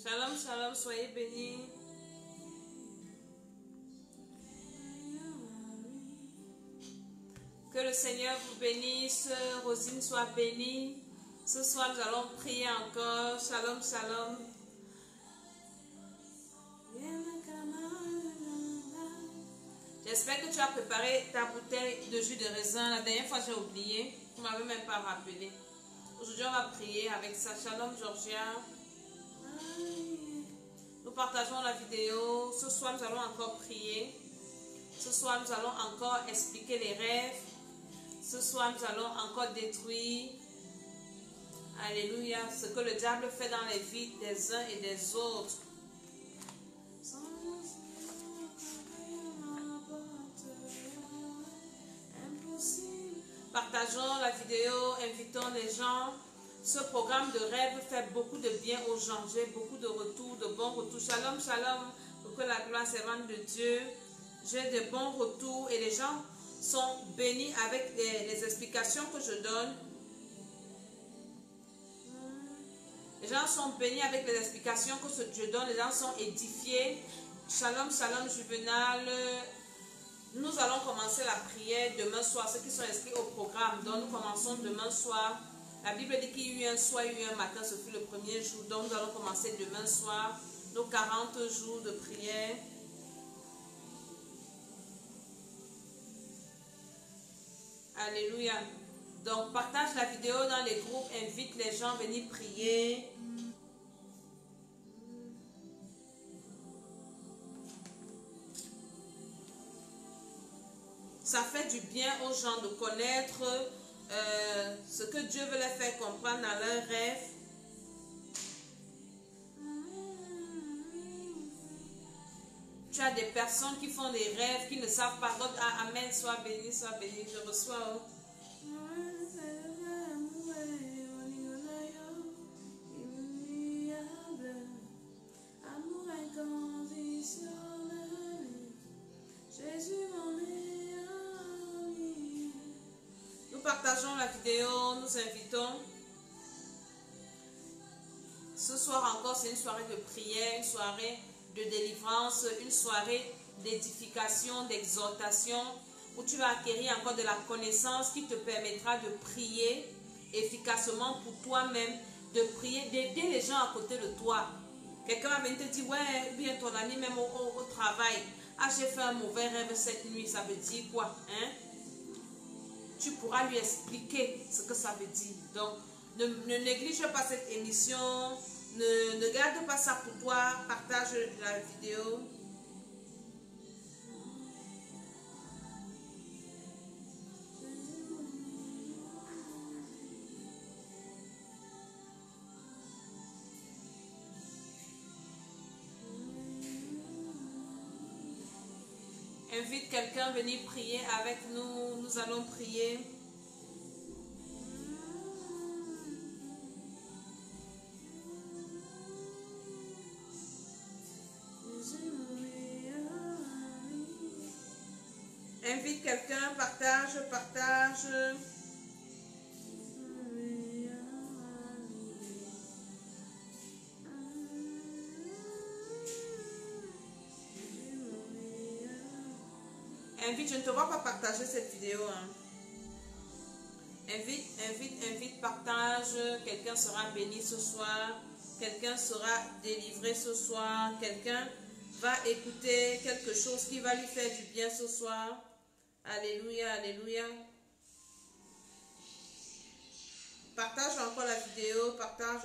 Shalom, shalom, soyez bénis. Que le Seigneur vous bénisse. Rosine soit bénie. Ce soir, nous allons prier encore. Shalom, shalom. J'espère que tu as préparé ta bouteille de jus de raisin. La dernière fois, j'ai oublié. Tu ne m'avais même pas rappelé. Aujourd'hui, on va prier avec ça. Shalom, Georgia. Nous partageons la vidéo. Ce soir, nous allons encore prier. Ce soir, nous allons encore expliquer les rêves. Ce soir, nous allons encore détruire, alléluia, ce que le diable fait dans les vies des uns et des autres. Partageons la vidéo, invitons les gens. Ce programme de rêve fait beaucoup de bien aux gens. J'ai beaucoup de retours, de bons retours. Shalom, shalom, pour que la gloire servante de Dieu. J'ai de bons retours et les gens sont bénis avec les explications que je donne. Les gens sont bénis avec les explications que je donne. Les gens sont édifiés. Shalom, shalom, Juvenal. Nous allons commencer la prière demain soir. Ceux qui sont inscrits au programme, donc nous commençons demain soir. La Bible dit qu'il y a eu un soir, il y a eu un matin, ce fut le premier jour. Donc nous allons commencer demain soir nos 40 jours de prière. Alléluia. Donc partage la vidéo dans les groupes, invite les gens à venir prier. Ça fait du bien aux gens de connaître ce que Dieu veut les faire comprendre dans leurs rêves. Tu as des personnes qui font des rêves, qui ne savent pas. God, amen, sois béni, je reçois. Amour inconditionnel, Jésus mon ami. Nous partageons la vidéo, nous invitons. Ce soir encore, c'est une soirée de prière, une soirée de délivrance, une soirée d'édification, d'exhortation, où tu vas acquérir encore de la connaissance qui te permettra de prier efficacement pour toi-même, de prier, d'aider les gens à côté de toi. Quelqu'un va venir te dire, ouais, bien ton ami même au travail, ah j'ai fait un mauvais rêve cette nuit, ça veut dire quoi, hein? Tu pourras lui expliquer ce que ça veut dire. Donc, ne néglige pas cette émission. Ne garde pas ça pour toi. Partage la vidéo. Invite quelqu'un à venir prier avec nous. Nous allons prier. Invite quelqu'un, partage. Invite, je ne te vois pas partager cette vidéo. Hein. Invite, partage. Quelqu'un sera béni ce soir. Quelqu'un sera délivré ce soir. Quelqu'un va écouter quelque chose qui va lui faire du bien ce soir. Alléluia, alléluia. Partage encore la vidéo. Partage.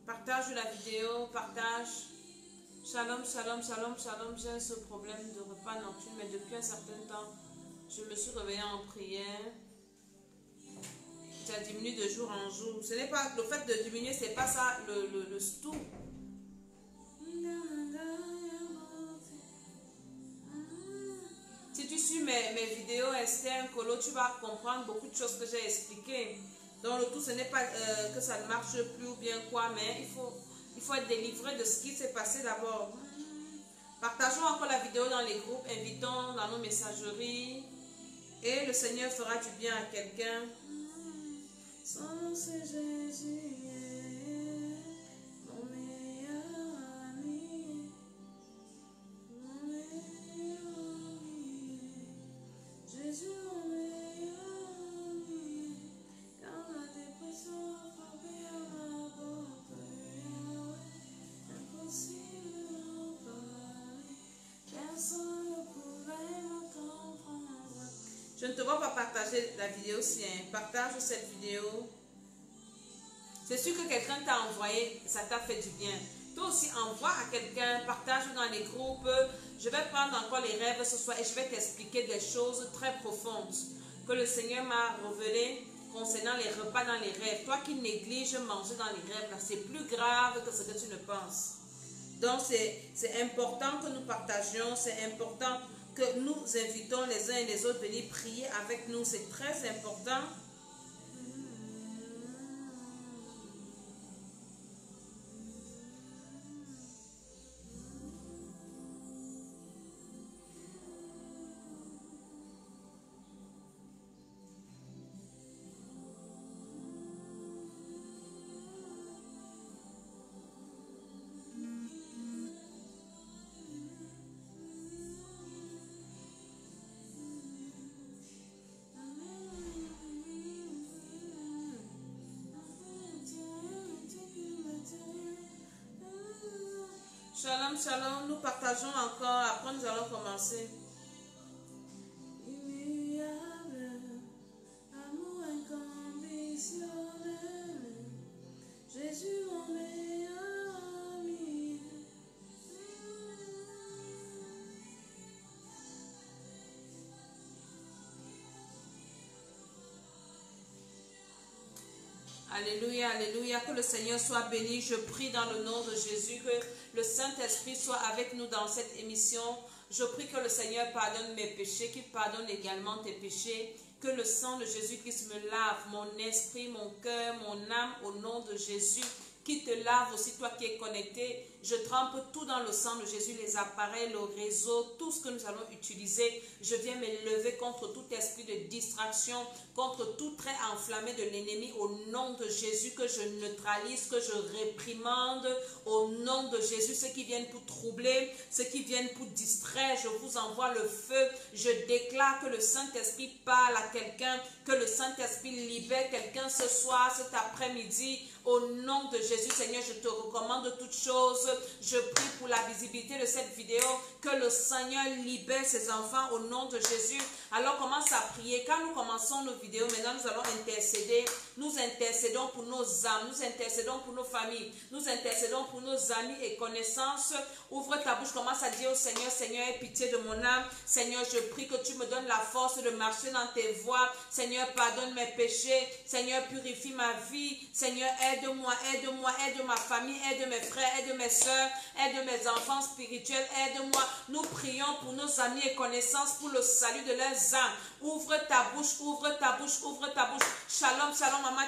Partage la vidéo, partage. Shalom, j'ai ce problème de repas nocturne, mais depuis un certain temps, je me suis réveillée en prière. Ça diminue de jour en jour. Ce n'est pas le fait de diminuer, c'est pas ça le tout. Si tu suis mes vidéos Esther Colo, tu vas comprendre beaucoup de choses que j'ai expliquées. Donc le tout, ce n'est pas que ça ne marche plus ou bien quoi, mais il faut être délivré de ce qui s'est passé d'abord. Partageons encore la vidéo dans les groupes, invitons dans nos messageries. Et le Seigneur fera du bien à quelqu'un. Sans ce Jésus, mon meilleur ami, mon meilleur ami, Jésus mon meilleur ami, quand la dépression frappait à ma porte, impossible d'en parler, personne ne pouvait me comprendre. Je ne te vois pas partager la vidéo si, partage cette vidéo. C'est sûr que quelqu'un t'a envoyé, ça t'a fait du bien. Toi aussi, envoie à quelqu'un, partage dans les groupes. Je vais prendre encore les rêves ce soir et je vais t'expliquer des choses très profondes que le Seigneur m'a révélées concernant les repas dans les rêves. Toi qui négliges manger dans les rêves, c'est plus grave que ce que tu ne penses. Donc, c'est important que nous partagions, c'est important que nous invitons les uns et les autres à venir prier avec nous. C'est très important. Shalom, shalom, nous partageons encore, après nous allons commencer. Immuable, amour inconditionnel, Jésus mon meilleur ami. Alléluia, alléluia, que le Seigneur soit béni. Je prie dans le nom de Jésus que le Saint-Esprit soit avec nous dans cette émission. Je prie que le Seigneur pardonne mes péchés, qu'il pardonne également tes péchés. Que le sang de Jésus-Christ me lave, mon esprit, mon cœur, mon âme, au nom de Jésus. Qui te lave aussi, toi qui es connecté. Je trempe tout dans le sang de Jésus, les appareils, le réseau, tout ce que nous allons utiliser. Je viens me lever contre tout esprit de distraction, contre tout trait enflammé de l'ennemi, au nom de Jésus, que je neutralise, que je réprimande, au nom de Jésus, ceux qui viennent pour troubler, ceux qui viennent pour distraire, je vous envoie le feu. Je déclare que le Saint-Esprit parle à quelqu'un, que le Saint-Esprit libère quelqu'un ce soir, cet après-midi, au nom de Jésus. Seigneur, je te recommande toutes choses. Je prie pour la visibilité de cette vidéo, que le Seigneur libère ses enfants au nom de Jésus. Alors commence à prier. Quand nous commençons nos vidéos, maintenant nous allons intercéder. Nous intercédons pour nos âmes, nous intercédons pour nos familles, nous intercédons pour nos amis et connaissances. Ouvre ta bouche, commence à dire au Seigneur, Seigneur, aie pitié de mon âme. Seigneur, je prie que tu me donnes la force de marcher dans tes voies. Seigneur, pardonne mes péchés. Seigneur, purifie ma vie. Seigneur, aide-moi, aide-moi, aide ma famille, aide mes frères, aide mes soeurs, aide mes enfants spirituels, aide-moi. Nous prions pour nos amis et connaissances, pour le salut de leurs âmes. Ouvre ta bouche, ouvre ta bouche, ouvre ta bouche. Shalom, shalom, maman,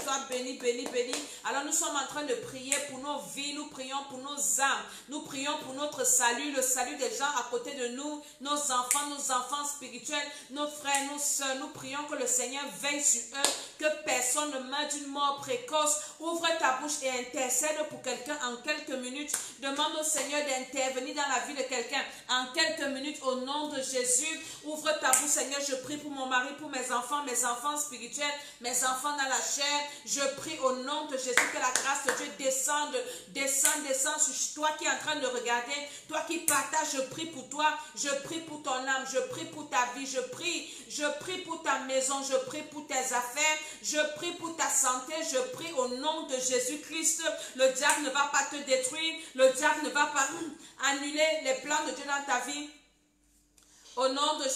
sois béni, béni, béni. Alors nous sommes en train de prier pour nos vies, nous prions pour nos âmes, nous prions pour notre salut, le salut des gens à côté de nous, nos enfants spirituels, nos frères, nos soeurs. Nous prions que le Seigneur veille sur eux, que personne ne meure d'une mort précoce. Ouvre ta bouche et intercède pour quelqu'un en quelques minutes. Demande au Seigneur d'intervenir dans la vie de quelqu'un en quelques minutes au nom de Jésus. Ouvre ta bouche, Seigneur. Je prie pour mon mari, pour mes enfants spirituels, mes enfants dans la chair. Je prie au nom de Jésus que la grâce de Dieu descende sur toi qui es en train de regarder, toi qui partages. Je prie pour toi, je prie pour ton âme, je prie pour ta vie, je prie pour ta maison, je prie pour tes affaires, je prie pour ta santé, je prie au nom de Jésus-Christ. Le diable ne va pas te détruire, le diable ne va pas annuler les plans de Dieu dans ta vie. Au nom de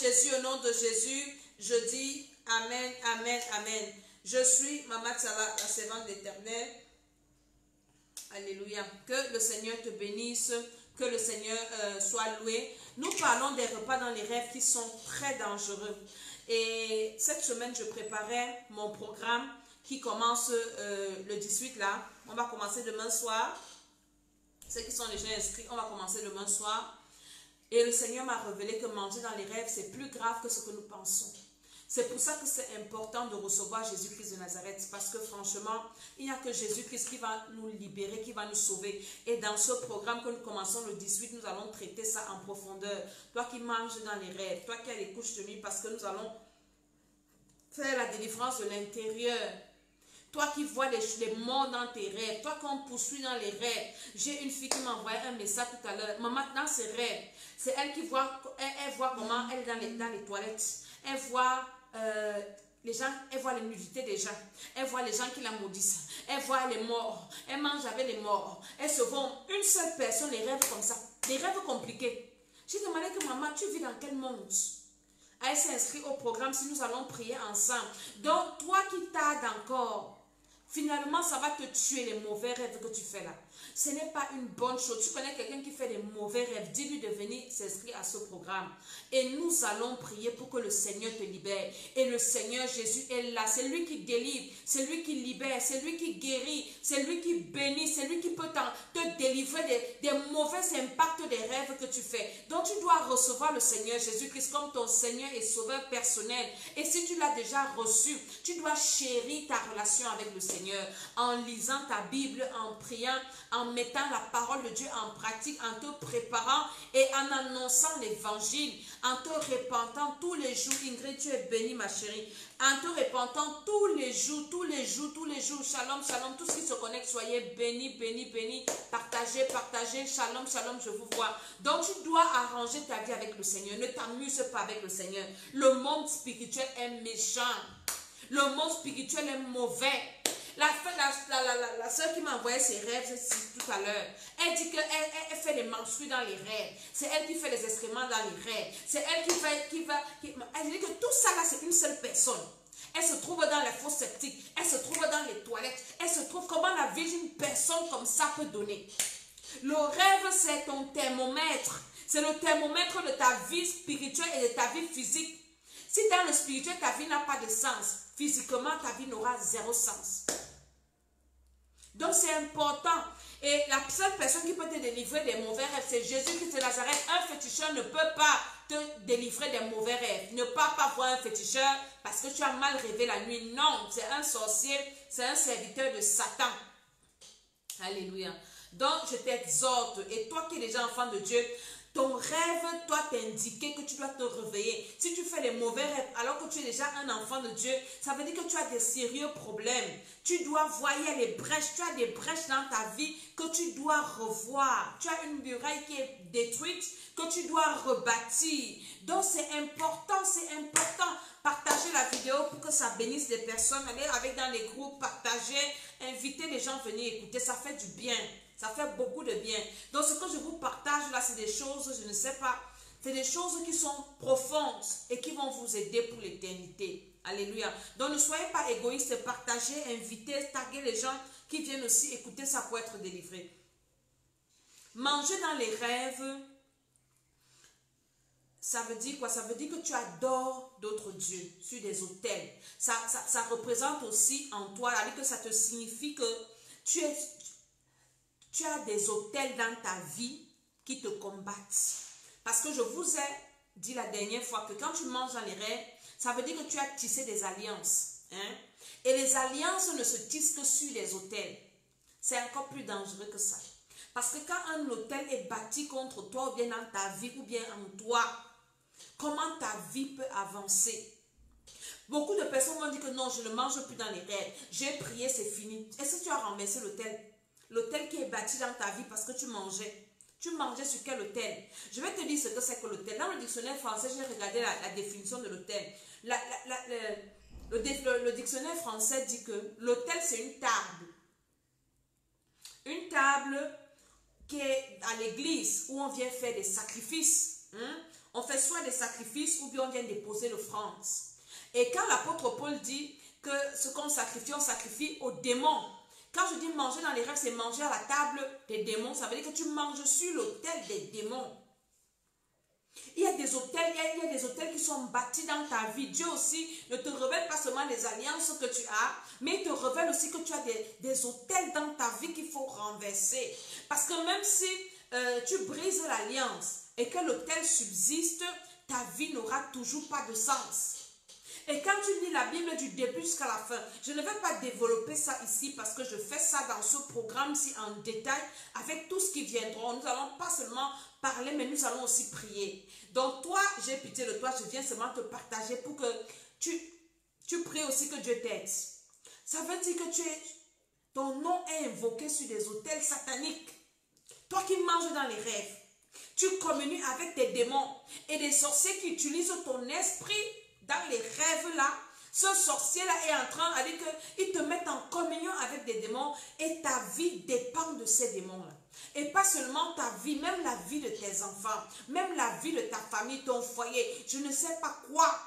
Jésus, je dis Amen, Amen, Amen. Je suis Maman Tsala, la servante d'Éternel. Alléluia. Que le Seigneur te bénisse, que le Seigneur soit loué. Nous parlons des repas dans les rêves qui sont très dangereux. Et cette semaine, je préparais mon programme qui commence le 18 là. On va commencer demain soir. Ceux qui sont déjà inscrits, on va commencer demain soir. Et le Seigneur m'a révélé que manger dans les rêves, c'est plus grave que ce que nous pensons. C'est pour ça que c'est important de recevoir Jésus-Christ de Nazareth. Parce que franchement, il n'y a que Jésus-Christ qui va nous libérer, qui va nous sauver. Et dans ce programme que nous commençons le 18, nous allons traiter ça en profondeur. Toi qui manges dans les rêves, toi qui as les couches de nuit, parce que nous allons faire la délivrance de l'intérieur. Toi qui vois les morts dans tes rêves, toi qu'on poursuit dans les rêves. J'ai une fille qui m'a envoyé un message tout à l'heure. Maman, dans ses rêves, c'est elle qui voit, elle voit comment elle est dans les toilettes. Elle voit les gens, elle voit les nudités des gens. Elle voit les gens qui la maudissent. Elle voit les morts. Elle mange avec les morts. Elle se voit une seule personne, les rêves comme ça. Des rêves compliqués. J'ai demandé que maman, tu vis dans quel monde? Elle s'est inscrite au programme si nous allons prier ensemble. Donc, toi qui tardes encore, finalement, ça va te tuer les mauvais rêves que tu fais là. Ce n'est pas une bonne chose. Tu connais quelqu'un qui fait des mauvais rêves, dis-lui de venir s'inscrire à ce programme. Et nous allons prier pour que le Seigneur te libère. Et le Seigneur Jésus est là. C'est lui qui délivre, c'est lui qui libère, c'est lui qui guérit, c'est lui qui bénit, c'est lui qui peut te délivrer des mauvais impacts des rêves que tu fais. Donc tu dois recevoir le Seigneur Jésus-Christ comme ton Seigneur et Sauveur personnel. Et si tu l'as déjà reçu, tu dois chérir ta relation avec le Seigneur en lisant ta Bible, en priant, en mettant la parole de Dieu en pratique, en te préparant et en annonçant l'évangile, en te repentant tous les jours. Ingrid, tu es bénie ma chérie. En te repentant tous les jours, tous les jours, tous les jours. Shalom, shalom, tous ceux qui se connectent, soyez bénis, bénis, bénis. Partagez, partagez. Shalom, shalom, je vous vois. Donc tu dois arranger ta vie avec le Seigneur. Ne t'amuse pas avec le Seigneur. Le monde spirituel est méchant. Le monde spirituel est mauvais. La soeur qui m'a envoyé ses rêves tout à l'heure, elle dit qu'elle fait des menstrues dans les rêves. C'est elle qui fait les excréments dans les rêves. C'est elle elle dit que tout ça là, c'est une seule personne. Elle se trouve dans les fosses septiques. Elle se trouve dans les toilettes. Elle se trouve comment la vie d'une personne comme ça peut donner. Le rêve, c'est ton thermomètre. C'est le thermomètre de ta vie spirituelle et de ta vie physique. Si dans le spirituel, ta vie n'a pas de sens, physiquement, ta vie n'aura zéro sens. Donc, c'est important. Et la seule personne qui peut te délivrer des mauvais rêves, c'est Jésus-Christ de Nazareth. Un féticheur ne peut pas te délivrer des mauvais rêves. Ne pars pas voir un féticheur parce que tu as mal rêvé la nuit. Non, c'est un sorcier, c'est un serviteur de Satan. Alléluia. Donc, je t'exhorte, et toi qui es déjà enfant de Dieu, ton rêve doit t'indiquer que tu dois te réveiller. Si tu fais les mauvais rêves alors que tu es déjà un enfant de Dieu, ça veut dire que tu as des sérieux problèmes. Tu dois voir les brèches. Tu as des brèches dans ta vie que tu dois revoir. Tu as une muraille qui est détruite que tu dois rebâtir. Donc c'est important, Partagez la vidéo pour que ça bénisse les personnes. Allez avec dans les groupes, partagez, invitez les gens à venir écouter. Ça fait du bien. Ça fait beaucoup de bien. Donc, ce que je vous partage là, c'est des choses, je ne sais pas, c'est des choses qui sont profondes et qui vont vous aider pour l'éternité. Alléluia. Donc, ne soyez pas égoïstes, partagez, invitez, taguez les gens qui viennent aussi écouter ça pour être délivrés. Manger dans les rêves, ça veut dire quoi? Ça veut dire que tu adores d'autres dieux sur des autels. Ça représente aussi en toi, c'est-à-dire que ça te signifie que tu as des autels dans ta vie qui te combattent. Parce que je vous ai dit la dernière fois que quand tu manges dans les rêves, ça veut dire que tu as tissé des alliances. Hein? Et les alliances ne se tissent que sur les autels. C'est encore plus dangereux que ça. Parce que quand un autel est bâti contre toi ou bien dans ta vie ou bien en toi, comment ta vie peut avancer? Beaucoup de personnes vont dire que non, je ne mange plus dans les rêves. J'ai prié, c'est fini. Est-ce que tu as renversé l'autel? L'autel qui est bâti dans ta vie parce que tu mangeais. Tu mangeais sur quel autel? Je vais te dire ce que c'est que l'autel. Dans le dictionnaire français, j'ai regardé la définition de l'autel. Le dictionnaire français dit que l'autel, c'est une table. Une table qui est à l'église où on vient faire des sacrifices. On fait soit des sacrifices ou bien on vient déposer l'offrande. Et quand l'apôtre Paul dit que ce qu'on sacrifie, on sacrifie aux démons. Quand je dis manger dans les rêves, c'est manger à la table des démons. Ça veut dire que tu manges sur l'autel des démons. Il y a des autels qui sont bâtis dans ta vie. Dieu aussi ne te révèle pas seulement les alliances que tu as, mais il te révèle aussi que tu as des autels dans ta vie qu'il faut renverser. Parce que même si tu brises l'alliance et que l'autel subsiste, ta vie n'aura toujours pas de sens. Et quand tu lis la Bible du début jusqu'à la fin, je ne vais pas développer ça ici parce que je fais ça dans ce programme-ci en détail avec tout ce qui viendra. Nous allons pas seulement parler, mais nous allons aussi prier. Donc toi, j'ai pitié de toi, je viens seulement te partager pour que tu pries aussi que Dieu t'aide. Ça veut dire que ton nom est invoqué sur des autels sataniques. Toi qui manges dans les rêves, tu communies avec des démons et des sorciers qui utilisent ton esprit dans les rêves là. Ce sorcier-là est en train de dire qu'ils te mettent en communion avec des démons et ta vie dépend de ces démons-là. Et pas seulement ta vie, même la vie de tes enfants, même la vie de ta famille, ton foyer, je ne sais pas quoi.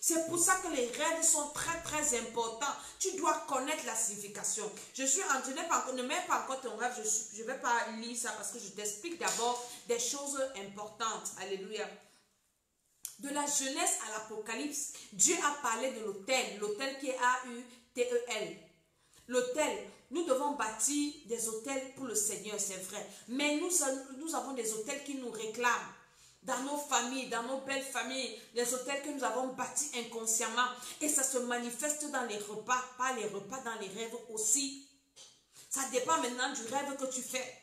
C'est pour ça que les rêves sont très très importants. Tu dois connaître la signification. Ne mets pas encore ton rêve, je ne vais pas lire ça parce que je t'explique d'abord des choses importantes. Alléluia. De la Genèse à l'Apocalypse, Dieu a parlé de l'autel. L'autel qui est A-U-T-E-L. L'autel, nous devons bâtir des autels pour le Seigneur, c'est vrai. Mais nous avons des autels qui nous réclament. Dans nos familles, dans nos belles familles, les autels que nous avons bâtis inconsciemment. Et ça se manifeste dans les repas, pas les repas, dans les rêves aussi. Ça dépend maintenant du rêve que tu fais.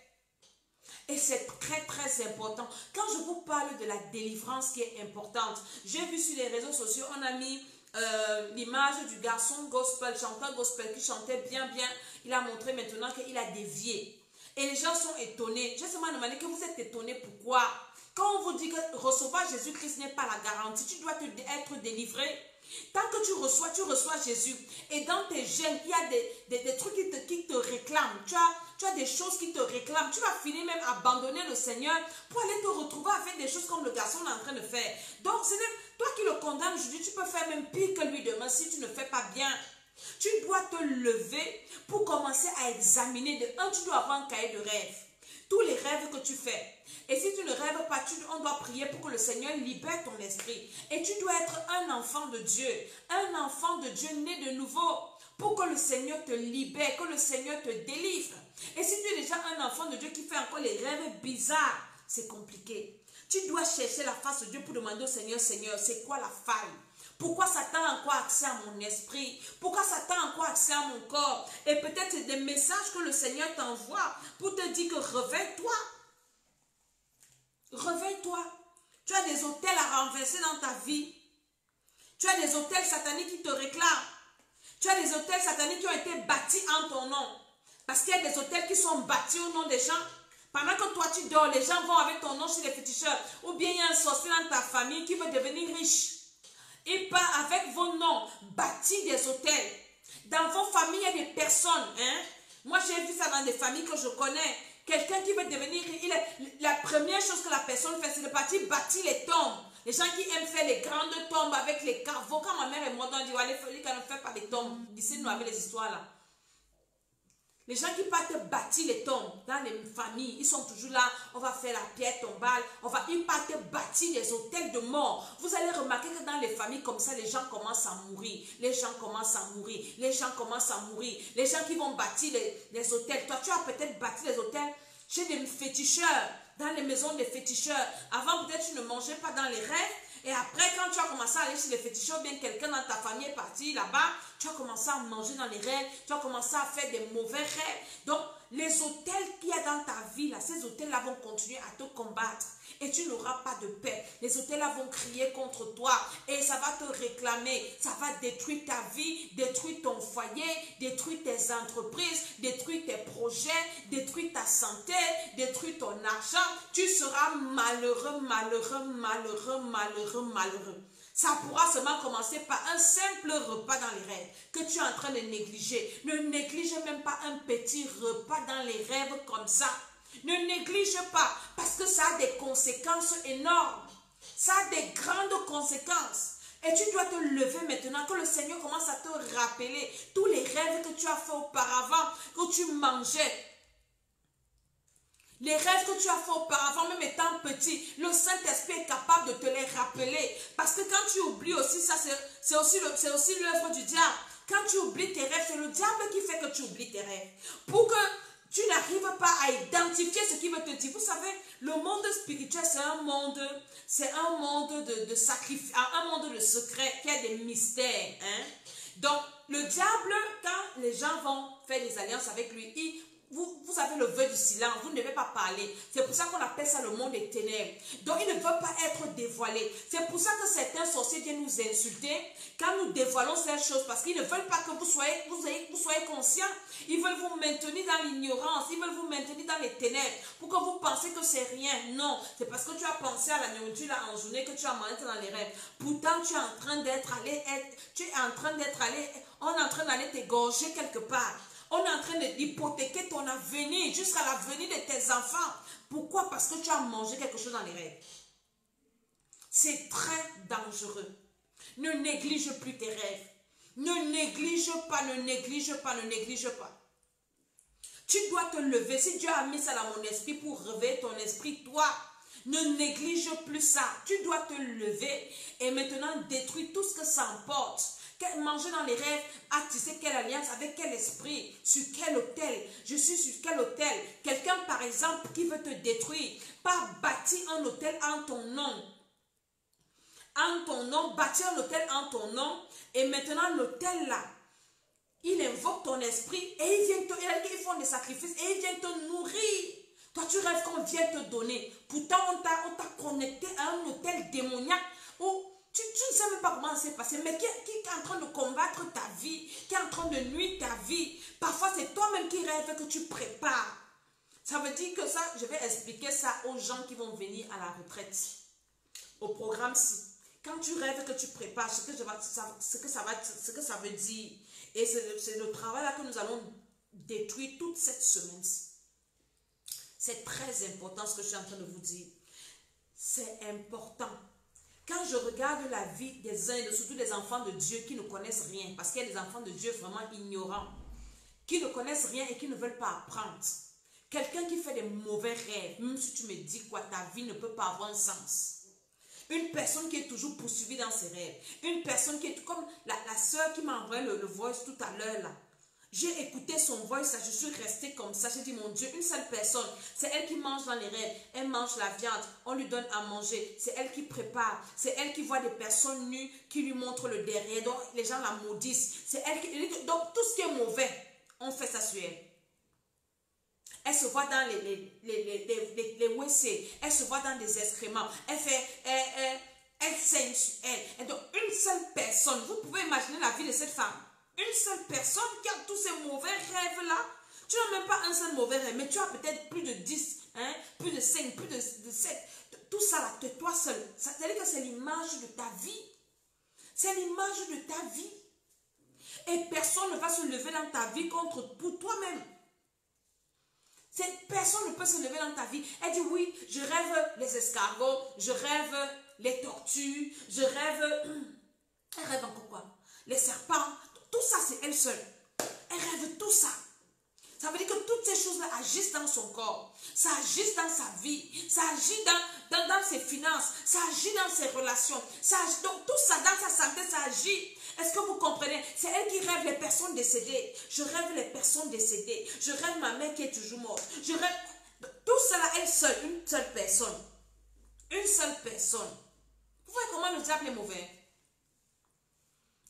Et c'est très très important. Quand je vous parle de la délivrance qui est importante, j'ai vu sur les réseaux sociaux, on a mis l'image du garçon gospel, chanteur gospel qui chantait bien. Il a montré maintenant qu'il a dévié. Et les gens sont étonnés. J'ai seulement demandé que vous êtes étonnés. Pourquoi? Quand on vous dit que recevoir Jésus-Christ n'est pas la garantie, tu dois être délivré. Tant que tu reçois Jésus. Et dans tes gènes, il y a des trucs qui te réclament. Tu as des choses qui te réclament. Tu vas finir même abandonner le Seigneur pour aller te retrouver à faire des choses comme le garçon est en train de faire. Donc, toi qui le condamnes aujourd'hui, tu peux faire même pire que lui demain si tu ne fais pas bien. Tu dois te lever pour commencer à examiner. Tu dois avoir un cahier de rêve. Tous les rêves que tu fais. Et si tu ne rêves pas, on doit prier pour que le Seigneur libère ton esprit. Et tu dois être un enfant de Dieu. Un enfant de Dieu né de nouveau. Pour que le Seigneur te libère, que le Seigneur te délivre. Et si tu es déjà un enfant de Dieu qui fait encore les rêves bizarres, c'est compliqué. Tu dois chercher la face de Dieu pour demander au Seigneur, Seigneur, c'est quoi la faille? Pourquoi Satan a encore accès à mon esprit? Pourquoi Satan a encore accès à mon corps? Et peut-être c'est des messages que le Seigneur t'envoie pour te dire que réveille-toi. Réveille-toi. Tu as des autels à renverser dans ta vie. Tu as des autels sataniques qui te réclament. Tu as des autels sataniques qui ont été bâtis en ton nom. Parce qu'il y a des autels qui sont bâtis au nom des gens. Pendant que toi tu dors, les gens vont avec ton nom chez les féticheurs. Ou bien il y a un sorcier dans ta famille qui veut devenir riche. Il part avec vos noms, bâtir des hôtels. Dans vos familles, il y a des personnes. Moi, j'ai vu ça dans des familles que je connais. Quelqu'un qui veut devenir... la première chose que la personne fait, c'est de partir bâtir les tombes. Les gens qui aiment faire les grandes tombes avec les caveaux. Quand ma mère est morte, on dit, allez, il ne fait pas les tombes. D'ici, nous avons les histoires là. Les gens qui partent bâtir les tombes dans les familles, ils sont toujours là, on va faire la pierre tombale, ils partent bâtir des hôtels de mort. Vous allez remarquer que dans les familles comme ça, les gens commencent à mourir. Les gens commencent à mourir. Les gens commencent à mourir. Les gens qui vont bâtir les hôtels. Toi, tu as peut-être bâti les hôtels chez des féticheurs, dans les maisons des féticheurs. Avant, peut-être tu ne mangeais pas dans les rêves. Et après, quand tu as commencé à aller chez les féticheurs, bien quelqu'un dans ta famille est parti là-bas, tu as commencé à manger dans les rêves, tu as commencé à faire des mauvais rêves. Donc, les hôtels qu'il y a dans ta vie, là, ces hôtels-là vont continuer à te combattre. Et tu n'auras pas de paix. Les hôtels-là vont crier contre toi. Et ça va te réclamer. Ça va détruire ta vie, détruire ton foyer, détruire tes entreprises, détruire tes projets, détruire ta santé, détruire ton argent. Tu seras malheureux, malheureux, malheureux, malheureux, malheureux. Ça pourra seulement commencer par un simple repas dans les rêves que tu es en train de négliger. Ne néglige même pas un petit repas dans les rêves comme ça. Ne néglige pas parce que ça a des conséquences énormes. Ça a des grandes conséquences. Et tu dois te lever maintenant que le Seigneur commence à te rappeler tous les rêves que tu as fait auparavant, que tu mangeais. Les rêves que tu as fait auparavant, même étant petit, le Saint-Esprit est capable de te les rappeler. Parce que quand tu oublies aussi, ça c'est aussi l'œuvre du diable. Quand tu oublies tes rêves, c'est le diable qui fait que tu oublies tes rêves. Pour que tu n'arrives pas à identifier ce qu'il veut te dire. Vous savez, le monde spirituel, c'est un monde de sacrifice, un monde de secrets, qui a des mystères. Hein? Donc, le diable, quand les gens vont faire des alliances avec lui, vous avez le vœu du silence, vous ne devez pas parler. C'est pour ça qu'on appelle ça le monde des ténèbres. Donc, il ne veut pas être dévoilé. C'est pour ça que certains sorciers viennent nous insulter quand nous dévoilons ces choses, parce qu'ils ne veulent pas que vous soyez conscients. Ils veulent vous maintenir dans l'ignorance, ils veulent vous maintenir dans les ténèbres, pour que vous pensez que c'est rien. Non, c'est parce que tu as pensé à la nourriture là en journée que tu as mangé dans les rêves. Pourtant, tu es en train d'aller t'égorger quelque part. On est en train d'hypothéquer ton avenir jusqu'à l'avenir de tes enfants. Pourquoi? Parce que tu as mangé quelque chose dans les rêves. C'est très dangereux. Ne néglige plus tes rêves. Ne néglige pas, ne néglige pas, ne néglige pas. Tu dois te lever. Si Dieu a mis ça dans mon esprit pour réveiller ton esprit, toi, ne néglige plus ça. Tu dois te lever et maintenant détruire tout ce que ça emporte. Manger dans les rêves, tisser quelle alliance, avec quel esprit, sur quel hôtel, je suis sur quel hôtel. Quelqu'un par exemple qui veut te détruire, pas bâtir un hôtel en ton nom. En ton nom, bâtir un hôtel en ton nom, et maintenant l'hôtel là, il invoque ton esprit et ils font des sacrifices et ils viennent te nourrir. Toi tu rêves qu'on vient te donner. Pourtant on t'a connecté à un hôtel démoniaque où tu ne sais même pas comment ça s'est passé, mais qui est en train de combattre ta vie, qui est en train de nuire ta vie. Parfois, c'est toi-même qui rêves que tu prépares. Ça veut dire que ça, je vais expliquer ça aux gens qui vont venir à la retraite, au programme-ci. Quand tu rêves que tu prépares, ce que ça veut dire, et c'est le travail là que nous allons détruire toute cette semaine-ci. C'est très important ce que je suis en train de vous dire. C'est important. Quand je regarde la vie des uns et surtout des enfants de Dieu qui ne connaissent rien, parce qu'il y a des enfants de Dieu vraiment ignorants, qui ne connaissent rien et qui ne veulent pas apprendre. Quelqu'un qui fait des mauvais rêves, même si tu me dis quoi, ta vie ne peut pas avoir un sens. Une personne qui est toujours poursuivie dans ses rêves. Une personne qui est comme la soeur qui m'a envoyé le voice tout à l'heure là. J'ai écouté son voice, je suis restée comme ça. J'ai dit, mon Dieu, une seule personne, c'est elle qui mange dans les rêves. Elle mange la viande, on lui donne à manger. C'est elle qui prépare. C'est elle qui voit des personnes nues, qui lui montrent le derrière. Donc, les gens la maudissent. C'est elle qui... Donc, tout ce qui est mauvais, on fait ça sur elle. Elle se voit dans les WC. Elle se voit dans des excréments. Elle saigne sur elle. Et donc, une seule personne, vous pouvez imaginer la vie de cette femme. Une seule personne qui a tous ces mauvais rêves-là. Tu n'as même pas un seul mauvais rêve, mais tu as peut-être plus de 10, hein, plus de 5, plus de 7. Tout ça là, toi seul. C'est-à-dire que c'est l'image de ta vie. C'est l'image de ta vie. Et personne ne va se lever dans ta vie pour toi-même. Cette personne ne peut se lever dans ta vie. Elle dit oui, je rêve les escargots, je rêve les tortues, je rêve... Elle rêve encore quoi? Les serpents. Tout ça, c'est elle seule. Elle rêve tout ça. Ça veut dire que toutes ces choses-là agissent dans son corps. Ça agit dans sa vie. Ça agit dans ses finances. Ça agit dans ses relations. Donc tout ça, dans sa santé, ça agit. Est-ce que vous comprenez? C'est elle qui rêve les personnes décédées. Je rêve les personnes décédées. Je rêve ma mère qui est toujours morte. Je rêve... Tout cela, elle seule, une seule personne. Une seule personne. Vous voyez comment le diable est mauvais?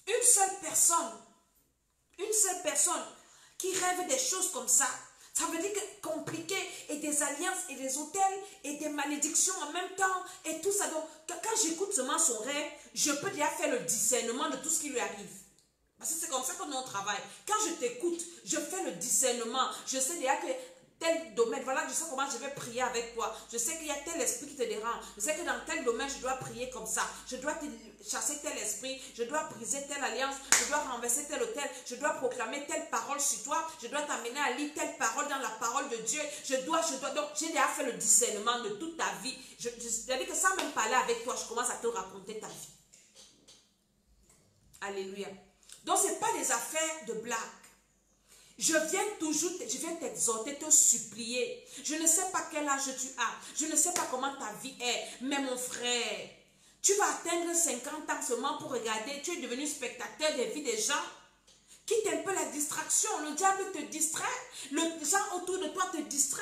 Une seule personne. Une seule personne qui rêve des choses comme ça. Ça veut dire que compliqué et des alliances et des hôtels et des malédictions en même temps et tout ça. Donc, quand j'écoute seulement son rêve, je peux déjà faire le discernement de tout ce qui lui arrive. Parce que c'est comme ça que nous on travaille. Quand je t'écoute, je fais le discernement. Je sais déjà que tel domaine, voilà, je sais comment je vais prier avec toi. Je sais qu'il y a tel esprit qui te dérange. Je sais que dans tel domaine, je dois prier comme ça. Je dois chasser tel esprit. Je dois briser telle alliance. Je dois renverser tel hôtel. Je dois proclamer telle parole sur toi. Je dois t'amener à lire telle parole dans la parole de Dieu. Je dois. Donc, j'ai déjà fait le discernement de toute ta vie. C'est-à-dire que sans même parler avec toi, je commence à te raconter ta vie. Alléluia. Donc, ce n'est pas des affaires de blague. Je viens t'exhorter, te supplier. Je ne sais pas quel âge tu as. Je ne sais pas comment ta vie est. Mais mon frère, tu vas atteindre 50 ans seulement pour regarder. Tu es devenu spectateur des vies des gens. Quitte un peu la distraction. Le diable te distrait. Les gens autour de toi te distraient.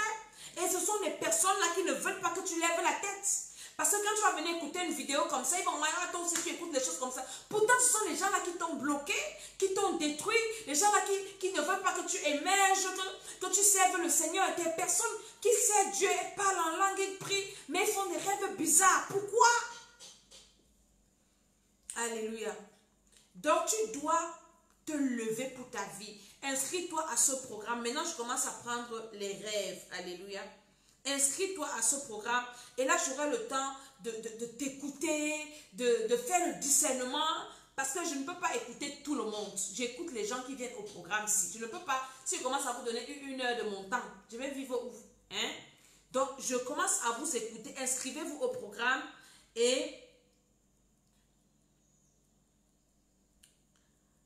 Et ce sont les personnes-là qui ne veulent pas que tu lèves la tête. Parce que quand tu vas venir écouter une vidéo comme ça, ils vont dire, ah, toi aussi tu écoutes des choses comme ça. Pourtant, ce sont les gens-là qui t'ont bloqué, qui t'ont détruit, les gens-là qui ne veulent pas que tu émerges, que tu serves le Seigneur. Des personnes qui servent Dieu et parlent en langue et prient, mais ils font des rêves bizarres. Pourquoi? Alléluia. Donc, tu dois te lever pour ta vie. Inscris-toi à ce programme. Maintenant, je commence à prendre les rêves. Alléluia. Inscris-toi à ce programme et là, j'aurai le temps de t'écouter, de faire le discernement parce que je ne peux pas écouter tout le monde. J'écoute les gens qui viennent au programme ici. Je ne peux pas, si je commence à vous donner 1 heure de mon temps, je vais vivre où? Hein? Donc, je commence à vous écouter. Inscrivez-vous au programme et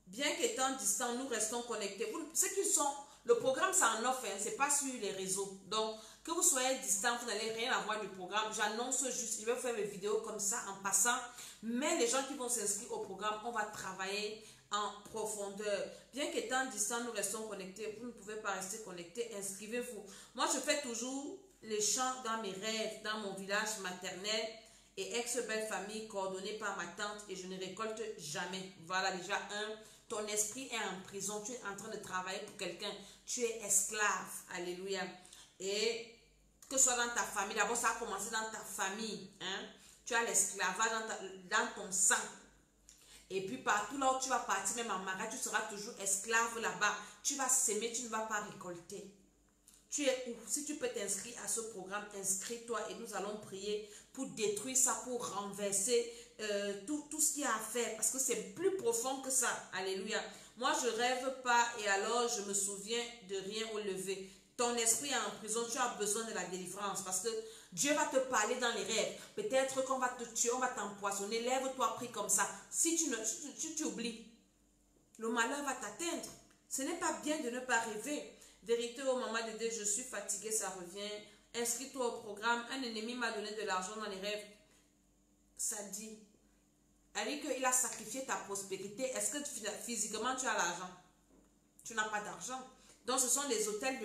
bien qu'étant distants, nous restons connectés. Ceux qui sont, le programme, c'est en offre, hein, ce n'est pas sur les réseaux. Donc, que vous soyez distant, vous n'allez rien avoir du programme. J'annonce juste, je vais faire mes vidéos comme ça en passant. Mais les gens qui vont s'inscrire au programme, on va travailler en profondeur. Bien qu'étant distant, nous restons connectés. Vous ne pouvez pas rester connectés, inscrivez-vous. Moi, je fais toujours les chants dans mes rêves, dans mon village maternel et ex-belle famille coordonnée par ma tante et je ne récolte jamais. Voilà déjà ton esprit est en prison, tu es en train de travailler pour quelqu'un, tu es esclave, alléluia. Et que ce soit dans ta famille, d'abord ça a commencé dans ta famille, hein? Tu as l'esclavage dans ton sang. Et puis partout là où tu vas partir, même en mariage, tu seras toujours esclave là-bas. Tu vas s'aimer, tu ne vas pas récolter. Tu es où? Si tu peux t'inscrire à ce programme, inscris-toi et nous allons prier pour détruire ça, pour renverser tout ce qu'il y a à faire. Parce que c'est plus profond que ça. Alléluia. Moi, je rêve pas et alors je me souviens de rien au lever. Ton esprit est en prison, tu as besoin de la délivrance parce que Dieu va te parler dans les rêves. Peut-être qu'on va te tuer, on va t'empoisonner. Lève-toi, prie comme ça. Si tu oublies, le malheur va t'atteindre. Ce n'est pas bien de ne pas rêver. Vérité, oh maman Dédé, je suis fatiguée, ça revient. Inscris-toi au programme. Un ennemi m'a donné de l'argent dans les rêves. Ça dit. Elle dit qu'il a sacrifié ta prospérité. Est-ce que physiquement tu as l'argent? Tu n'as pas d'argent. Donc ce sont des hôtels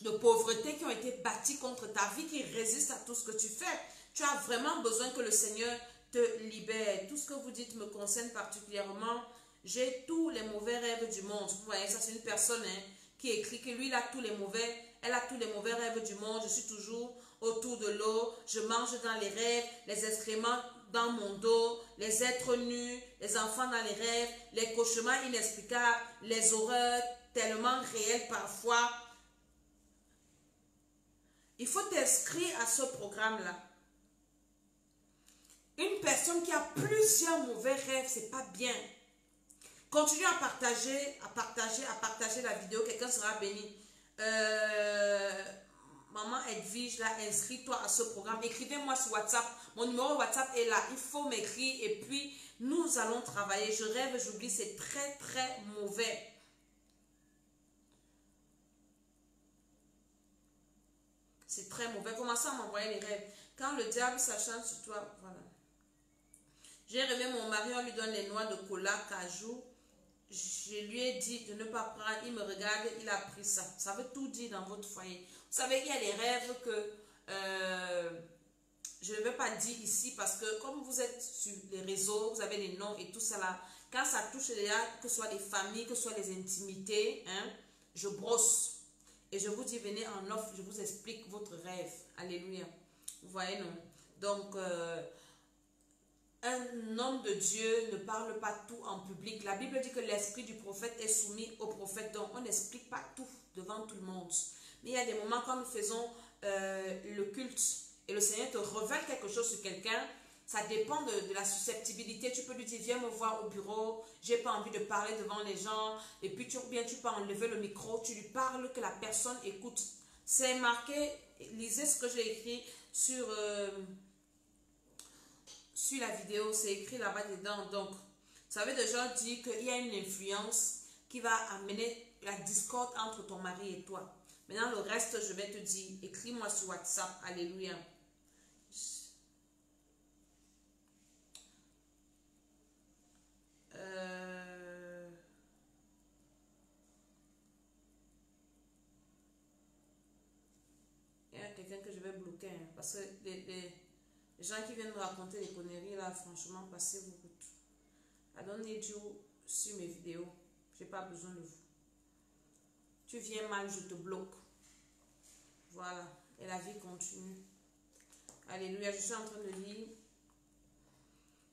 de pauvreté qui ont été bâtis contre ta vie, qui résistent à tout ce que tu fais. Tu as vraiment besoin que le Seigneur te libère. Tout ce que vous dites me concerne particulièrement. J'ai tous les mauvais rêves du monde. Vous voyez, ça c'est une personne qui écrit que lui, il a tous les mauvais, elle a tous les mauvais rêves du monde. Je suis toujours autour de l'eau, je mange dans les rêves, les excréments dans mon dos, les êtres nus, les enfants dans les rêves, les cauchemars inexplicables, les horreurs tellement réelles parfois. Il faut t'inscrire à ce programme-là. Une personne qui a plusieurs mauvais rêves, c'est pas bien. Continue à partager la vidéo. Quelqu'un sera béni. Maman Edwige, là, inscris-toi à ce programme. Écrivez-moi sur WhatsApp. Mon numéro WhatsApp est là. Il faut m'écrire et puis nous allons travailler. Je rêve, j'oublie, c'est très, très mauvais. C'est très mauvais. Commencez à m'envoyer les rêves. Quand le diable s'acharne sur toi, voilà. J'ai rêvé mon mari, on lui donne les noix de cola, cajou. Je lui ai dit de ne pas prendre, il me regarde, il a pris ça. Ça veut tout dire dans votre foyer. Vous savez qu'il y a des rêves que je ne vais pas dire ici parce que comme vous êtes sur les réseaux, vous avez les noms et tout ça là. Quand ça touche les gens, que ce soit les familles, que ce soit les intimités, hein, je brosse. Et je vous dis, venez en offre, je vous explique votre rêve. Alléluia. Vous voyez, non? Donc, un homme de Dieu ne parle pas tout en public. La Bible dit que l'esprit du prophète est soumis au prophète. Donc, on n'explique pas tout devant tout le monde. Mais il y a des moments quand nous faisons le culte et le Seigneur te révèle quelque chose sur quelqu'un, ça dépend de la susceptibilité. Tu peux lui dire, viens me voir au bureau, j'ai pas envie de parler devant les gens. Et puis, tu peux enlever le micro, tu lui parles, que la personne écoute. C'est marqué, lisez ce que j'ai écrit sur la vidéo, c'est écrit là-bas dedans. Donc, vous savez, des gens disent qu'il y a une influence qui va amener la discorde entre ton mari et toi. Maintenant, le reste, je vais te dire, écris-moi sur WhatsApp. Alléluia. quelqu'un que je vais bloquer. Hein, parce que les gens qui viennent me raconter des conneries, là, franchement, passez-vous route. I don't need you sur mes vidéos. J'ai pas besoin de vous. Tu viens mal, je te bloque. Voilà. Et la vie continue. Alléluia. Je suis en train de lire.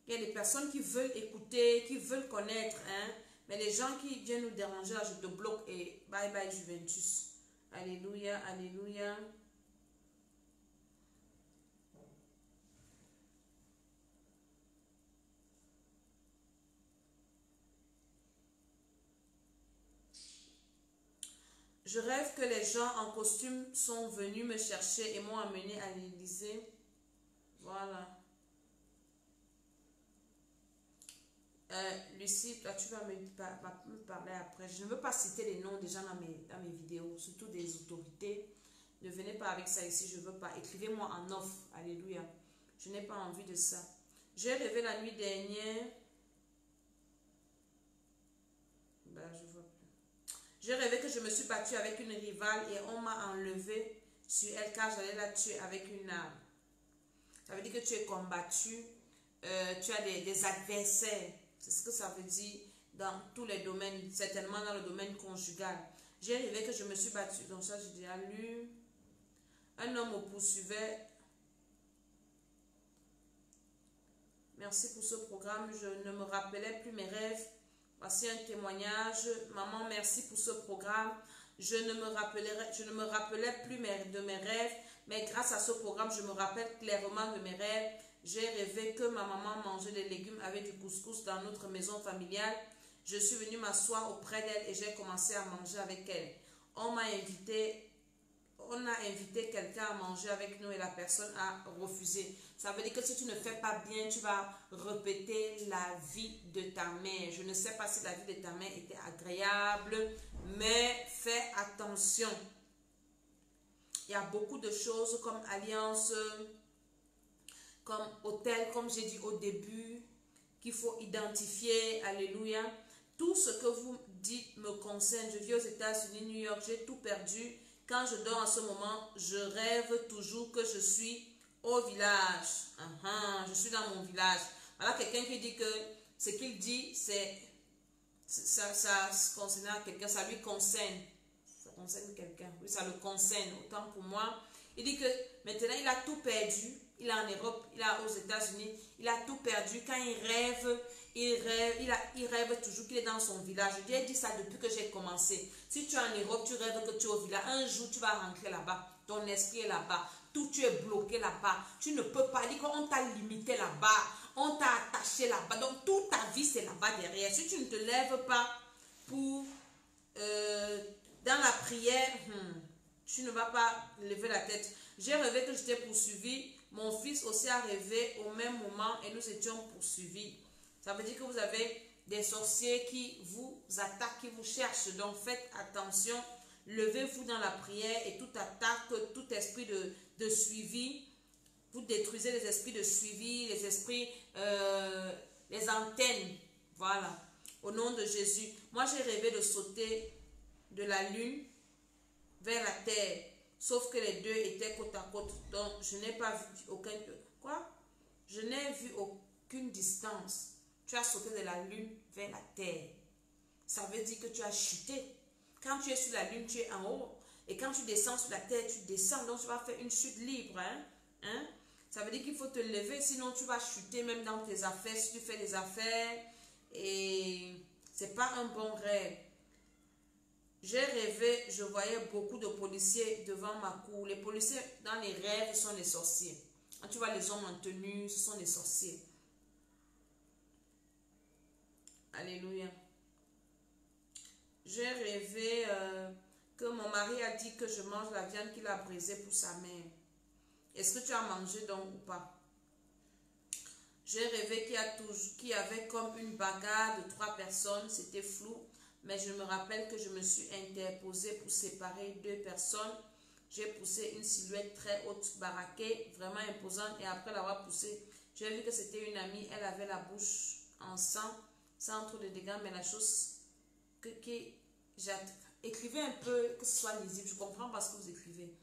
Il y a des personnes qui veulent écouter, qui veulent connaître, hein. Mais les gens qui viennent nous déranger, là, je te bloque et bye bye Juventus. Alléluia, alléluia. Je rêve que les gens en costume sont venus me chercher et m'ont amené à l'Élysée. Voilà. Lucie, toi, tu vas me parler après. Je ne veux pas citer les noms des gens dans mes vidéos, surtout des autorités. Ne venez pas avec ça ici, je ne veux pas. Écrivez-moi en off. Alléluia. Je n'ai pas envie de ça. J'ai rêvé la nuit dernière. Je vois plus. J'ai rêvé que je me suis battue avec une rivale et on m'a enlevé sur elle car j'allais la tuer avec une arme. Ça veut dire que tu es combattu. Tu as des adversaires. C'est ce que ça veut dire dans tous les domaines, certainement dans le domaine conjugal. J'ai rêvé que je me suis battue. Donc ça, j'ai déjà lu. Un homme me poursuivait. Merci pour ce programme. Je ne me rappelais plus mes rêves. Voici un témoignage. Maman, merci pour ce programme. Je ne me rappelais plus de mes rêves. Mais grâce à ce programme, je me rappelle clairement de mes rêves. J'ai rêvé que ma maman mangeait des légumes avec du couscous dans notre maison familiale. Je suis venue m'asseoir auprès d'elle et j'ai commencé à manger avec elle. On a invité quelqu'un à manger avec nous et la personne a refusé. Ça veut dire que si tu ne fais pas bien, tu vas répéter la vie de ta mère. Je ne sais pas si la vie de ta mère était agréable, mais fais attention. Il y a beaucoup de choses comme alliance, comme hôtel, comme j'ai dit au début, qu'il faut identifier. Alléluia. Tout ce que vous dites me concerne. Je vis aux États-Unis, New York, j'ai tout perdu. Quand je dors en ce moment, je rêve toujours que je suis au village. Je suis dans mon village. Voilà quelqu'un qui dit que ce qu'il dit, ça concerne quelqu'un, ça lui concerne. Ça concerne quelqu'un. Oui, ça le concerne. Autant pour moi. Il dit que maintenant, il a tout perdu. Il est en Europe, il est aux États-Unis. Il a tout perdu. Quand il rêve toujours qu'il est dans son village. Je lui ai dit ça depuis que j'ai commencé. Si tu es en Europe, tu rêves que tu es au village. Un jour, tu vas rentrer là-bas. Ton esprit est là-bas. Tout, tu es bloqué là-bas. Tu ne peux pas dire qu'on t'a limité là-bas. On t'a attaché là-bas. Donc, toute ta vie, c'est là-bas derrière. Si tu ne te lèves pas pour... dans la prière, tu ne vas pas lever la tête. J'ai rêvé que j'étais poursuivi. Mon fils aussi a rêvé au même moment et nous étions poursuivis. Ça veut dire que vous avez des sorciers qui vous attaquent, qui vous cherchent. Donc faites attention. Levez-vous dans la prière et toute attaque, tout esprit de suivi. Vous détruisez les esprits de suivi, les esprits, les antennes. Voilà. Au nom de Jésus. Moi, j'ai rêvé de sauter de la lune vers la terre. Sauf que les deux étaient côte à côte. Donc, je n'ai pas vu aucun... Quoi? Je n'ai vu aucune distance. Tu as sauté de la lune vers la terre. Ça veut dire que tu as chuté. Quand tu es sur la lune, tu es en haut. Et quand tu descends sur la terre, tu descends. Donc, tu vas faire une chute libre. Ça veut dire qu'il faut te lever. Sinon, tu vas chuter même dans tes affaires. Si tu fais des affaires. Et c'est pas un bon rêve. J'ai rêvé, je voyais beaucoup de policiers devant ma cour. Les policiers, dans les rêves, sont des sorciers. Quand tu vois les hommes en tenue, ce sont des sorciers. Alléluia. J'ai rêvé que mon mari a dit que je mange la viande qu'il a brisée pour sa mère. Est-ce que tu as mangé donc ou pas? J'ai rêvé qu'il y avait comme une bagarre de 3 personnes. C'était flou. Mais je me rappelle que je me suis interposée pour séparer 2 personnes. J'ai poussé une silhouette très haute, baraquée, vraiment imposante. Et après l'avoir poussée, j'ai vu que c'était une amie. Elle avait la bouche en sang, sans trop de dégâts. Mais la chose écrivez un peu, que ce soit lisible. Je comprends pas ce que vous écrivez.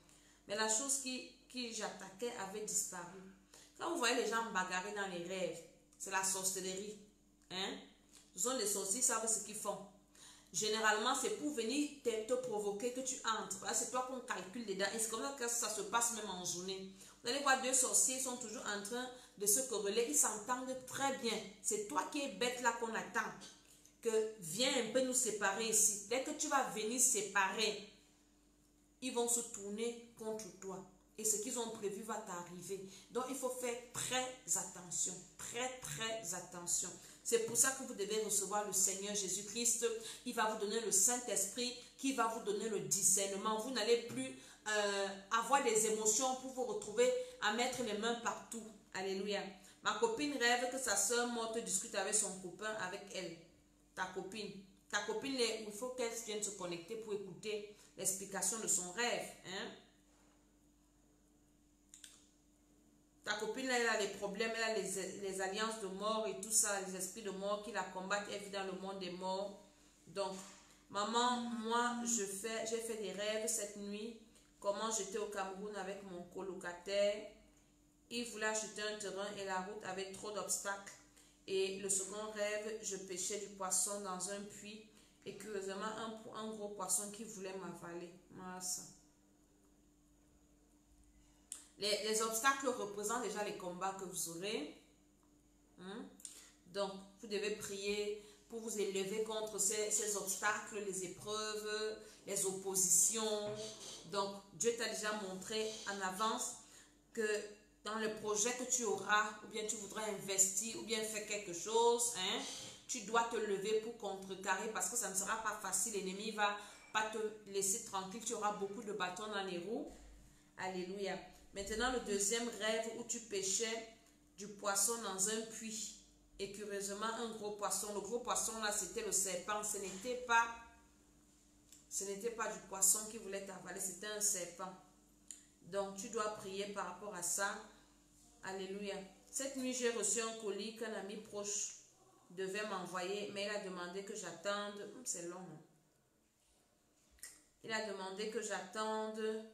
Mais la chose qui j'attaquais avait disparu. Quand vous voyez les gens bagarrer dans les rêves, c'est la sorcellerie. Hein? Ce sont les sorciers, ils savent ce qu'ils font. Généralement, c'est pour venir te provoquer que tu entres. C'est toi qu'on calcule dedans. Et c'est comme ça que ça se passe même en journée. Vous allez voir, deux sorciers sont toujours en train de se corréler. Ils s'entendent très bien. C'est toi qui es bête là qu'on attend. Que viens un peu nous séparer ici. Dès que tu vas venir séparer, ils vont se tourner contre toi. Et ce qu'ils ont prévu va t'arriver. Donc, il faut faire très attention. Très attention. C'est pour ça que vous devez recevoir le Seigneur Jésus-Christ. Il va vous donner le Saint-Esprit qui va vous donner le discernement. Vous n'allez plus avoir des émotions pour vous retrouver à mettre les mains partout. Alléluia. Ma copine rêve que sa soeur morte discute avec son copain, avec elle. Ta copine. Ta copine, il faut qu'elle vienne se connecter pour écouter l'explication de son rêve. Hein? Ta copine, elle a les problèmes, elle a les alliances de mort et tout ça, les esprits de mort qui la combattent, elle vit dans le monde des morts. Donc, maman, moi, j'ai fait des rêves cette nuit, comment j'étais au Cameroun avec mon colocataire. Il voulait acheter un terrain et la route avait trop d'obstacles. Et le second rêve, je pêchais du poisson dans un puits et curieusement, un gros poisson qui voulait m'avaler. Les obstacles représentent déjà les combats que vous aurez. Donc, vous devez prier pour vous élever contre ces obstacles, les épreuves, les oppositions. Donc, Dieu t'a déjà montré en avance que dans le projet que tu auras, ou bien tu voudras investir, ou bien faire quelque chose, tu dois te lever pour contrecarrer parce que ça ne sera pas facile. L'ennemi ne va pas te laisser tranquille. Tu auras beaucoup de bâtons dans les roues. Alléluia. Maintenant, le deuxième rêve où tu pêchais du poisson dans un puits. Et curieusement, un gros poisson. Le gros poisson, là, c'était le serpent. Ce n'était pas du poisson qui voulait t'avaler, c'était un serpent. Donc, tu dois prier par rapport à ça. Alléluia. Cette nuit, j'ai reçu un colis qu'un ami proche devait m'envoyer, mais il a demandé que j'attende. C'est long. Hein? Il a demandé que j'attende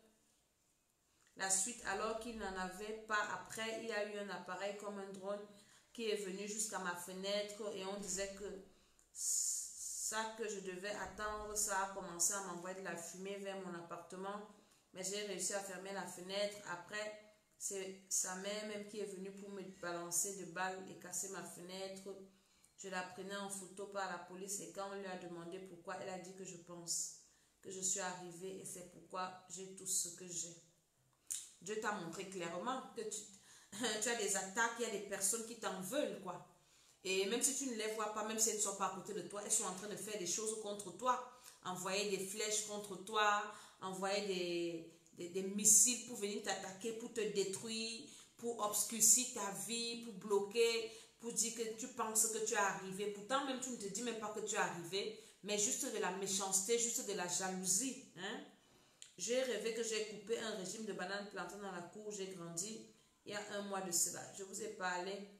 la suite alors qu'il n'en avait pas. Après, il y a eu un appareil comme un drone qui est venu jusqu'à ma fenêtre et on disait que ça que je devais attendre, ça a commencé à m'envoyer de la fumée vers mon appartement. Mais j'ai réussi à fermer la fenêtre. Après, c'est sa mère même qui est venue pour me balancer de balles et casser ma fenêtre. Je la prenais en photo par la police et quand on lui a demandé pourquoi, elle a dit que je pense que je suis arrivée et c'est pourquoi j'ai tout ce que j'ai. Dieu t'a montré clairement que tu as des attaques, il y a des personnes qui t'en veulent, quoi. Et même si tu ne les vois pas, même si elles ne sont pas à côté de toi, elles sont en train de faire des choses contre toi. Envoyer des flèches contre toi, envoyer des missiles pour venir t'attaquer, pour te détruire, pour obscurcir ta vie, pour bloquer, pour dire que tu penses que tu es arrivé. Pourtant, même tu ne te dis même pas que tu es arrivé, mais juste de la méchanceté, juste de la jalousie. Hein? J'ai rêvé que j'ai coupé un régime de bananes plantées dans la cour où j'ai grandi il y a un mois de cela. Je vous ai parlé.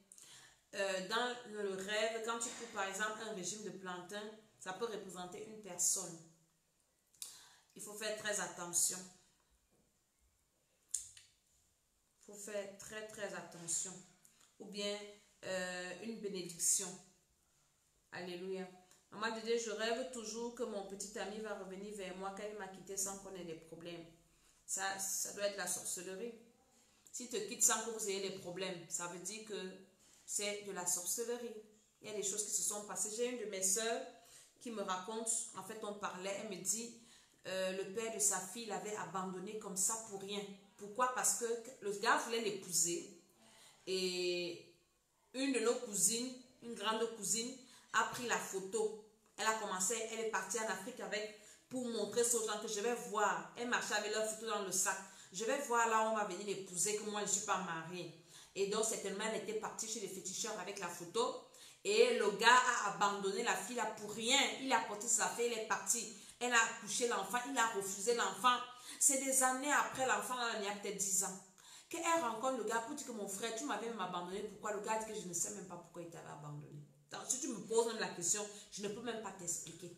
Dans le rêve, quand tu coupes par exemple un régime de plantain, ça peut représenter une personne. Il faut faire très attention. Il faut faire très attention. Ou bien une bénédiction. Alléluia. Maman Dédé, je rêve toujours que mon petit ami va revenir vers moi quand il m'a quitté sans qu'on ait des problèmes. Ça doit être la sorcellerie. S'il te quitte sans que vous ayez des problèmes, ça veut dire que c'est de la sorcellerie. Il y a des choses qui se sont passées. J'ai une de mes soeurs qui me raconte, en fait on parlait, elle me dit, le père de sa fille l'avait abandonné comme ça pour rien. Pourquoi? Parce que le gars voulait l'épouser et une de nos cousines, une grande cousine, a pris la photo. Elle a commencé, elle est partie en Afrique avec, pour montrer aux gens que je vais voir. Elle marchait avec leur photo dans le sac. Je vais voir là où on va venir l'épouser, que moi je ne suis pas mariée. Et donc certainement elle était partie chez les féticheurs avec la photo. Et le gars a abandonné la fille là pour rien. Il a porté sa fille, il est parti. Elle a accouché l'enfant, il a refusé l'enfant. C'est des années après l'enfant, il y a peut-être 10 ans. Qu'elle rencontre le gars pour dire que mon frère, tu m'avais même abandonné. Pourquoi? Le gars dit que je ne sais même pas pourquoi il t'avait abandonné. Donc, si tu me poses même la question, je ne peux même pas t'expliquer.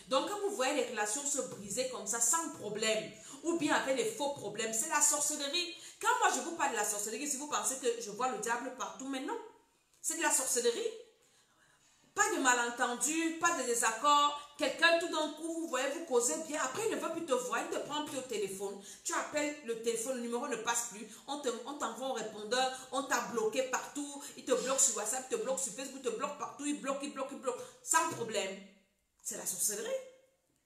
Donc, quand vous voyez les relations se briser comme ça, sans problème, ou bien avec des faux problèmes, c'est la sorcellerie. Quand moi je vous parle de la sorcellerie, si vous pensez que je vois le diable partout, mais non, c'est de la sorcellerie. Pas de malentendu, pas de désaccord. Quelqu'un, tout d'un coup, vous voyez, vous causez bien. Après, il ne veut plus te voir, il ne te prend plus au téléphone. Tu appelles le téléphone, le numéro ne passe plus. On t'envoie au répondeur, on t'a bloqué partout. Il te bloque sur WhatsApp, il te bloque sur Facebook, il te bloque partout, il bloque. Sans problème. C'est la sorcellerie.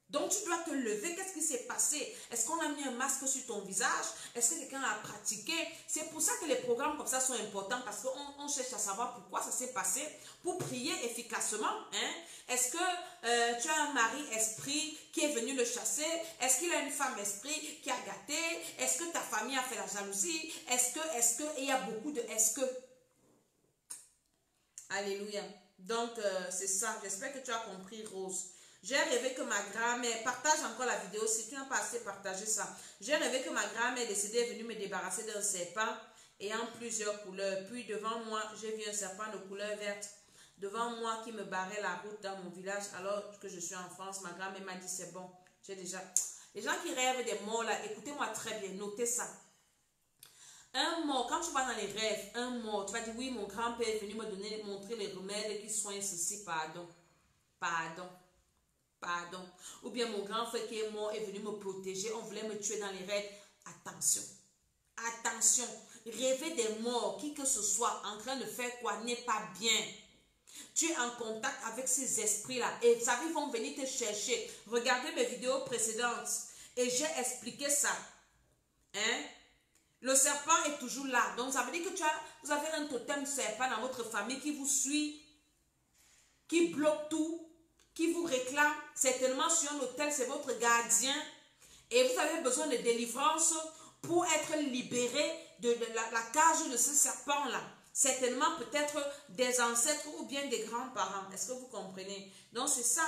Donc, tu dois te lever. Qu'est-ce qui s'est passé? Est-ce qu'on a mis un masque sur ton visage? Est-ce que quelqu'un a pratiqué? C'est pour ça que les programmes comme ça sont importants parce qu'on cherche à savoir pourquoi ça s'est passé pour prier efficacement. Hein? Est-ce que tu as un mari esprit qui est venu le chasser? Est-ce qu'il a une femme esprit qui a gâté? Est-ce que ta famille a fait la jalousie? Est-ce que, et il y a beaucoup de est-ce que. Alléluia. Donc, c'est ça. J'espère que tu as compris, Rose. J'ai rêvé que ma grand-mère, partage encore la vidéo si tu n'as pas assez partagé ça. J'ai rêvé que ma grand-mère décédée est venue me débarrasser d'un serpent ayant plusieurs couleurs. Puis devant moi, j'ai vu un serpent de couleur verte. Devant moi qui me barrait la route dans mon village alors que je suis en France. Ma grand-mère m'a dit c'est bon. J'ai déjà... Les gens qui rêvent des morts là, écoutez-moi très bien, notez ça. Un mort, quand tu vas dans les rêves, un mort, tu vas dire oui, mon grand-père est venu me montrer les remèdes qui soignent ceci, pardon. Ou bien mon grand frère qui est mort est venu me protéger, on voulait me tuer dans les rêves. Attention, attention, rêver des morts, qui que ce soit, en train de faire quoi, n'est pas bien. Tu es en contact avec ces esprits-là et vous savez, ils vont venir te chercher. Regardez mes vidéos précédentes et j'ai expliqué ça. Hein? Le serpent est toujours là. Donc ça veut dire que vous avez un totem serpent dans votre famille qui vous suit, qui bloque tout, qui vous réclame. Certainement sur un hôtel, c'est votre gardien. Et vous avez besoin de délivrance pour être libéré de la cage de ce serpent-là. Certainement peut-être des ancêtres ou bien des grands-parents. Est-ce que vous comprenez? Donc c'est ça.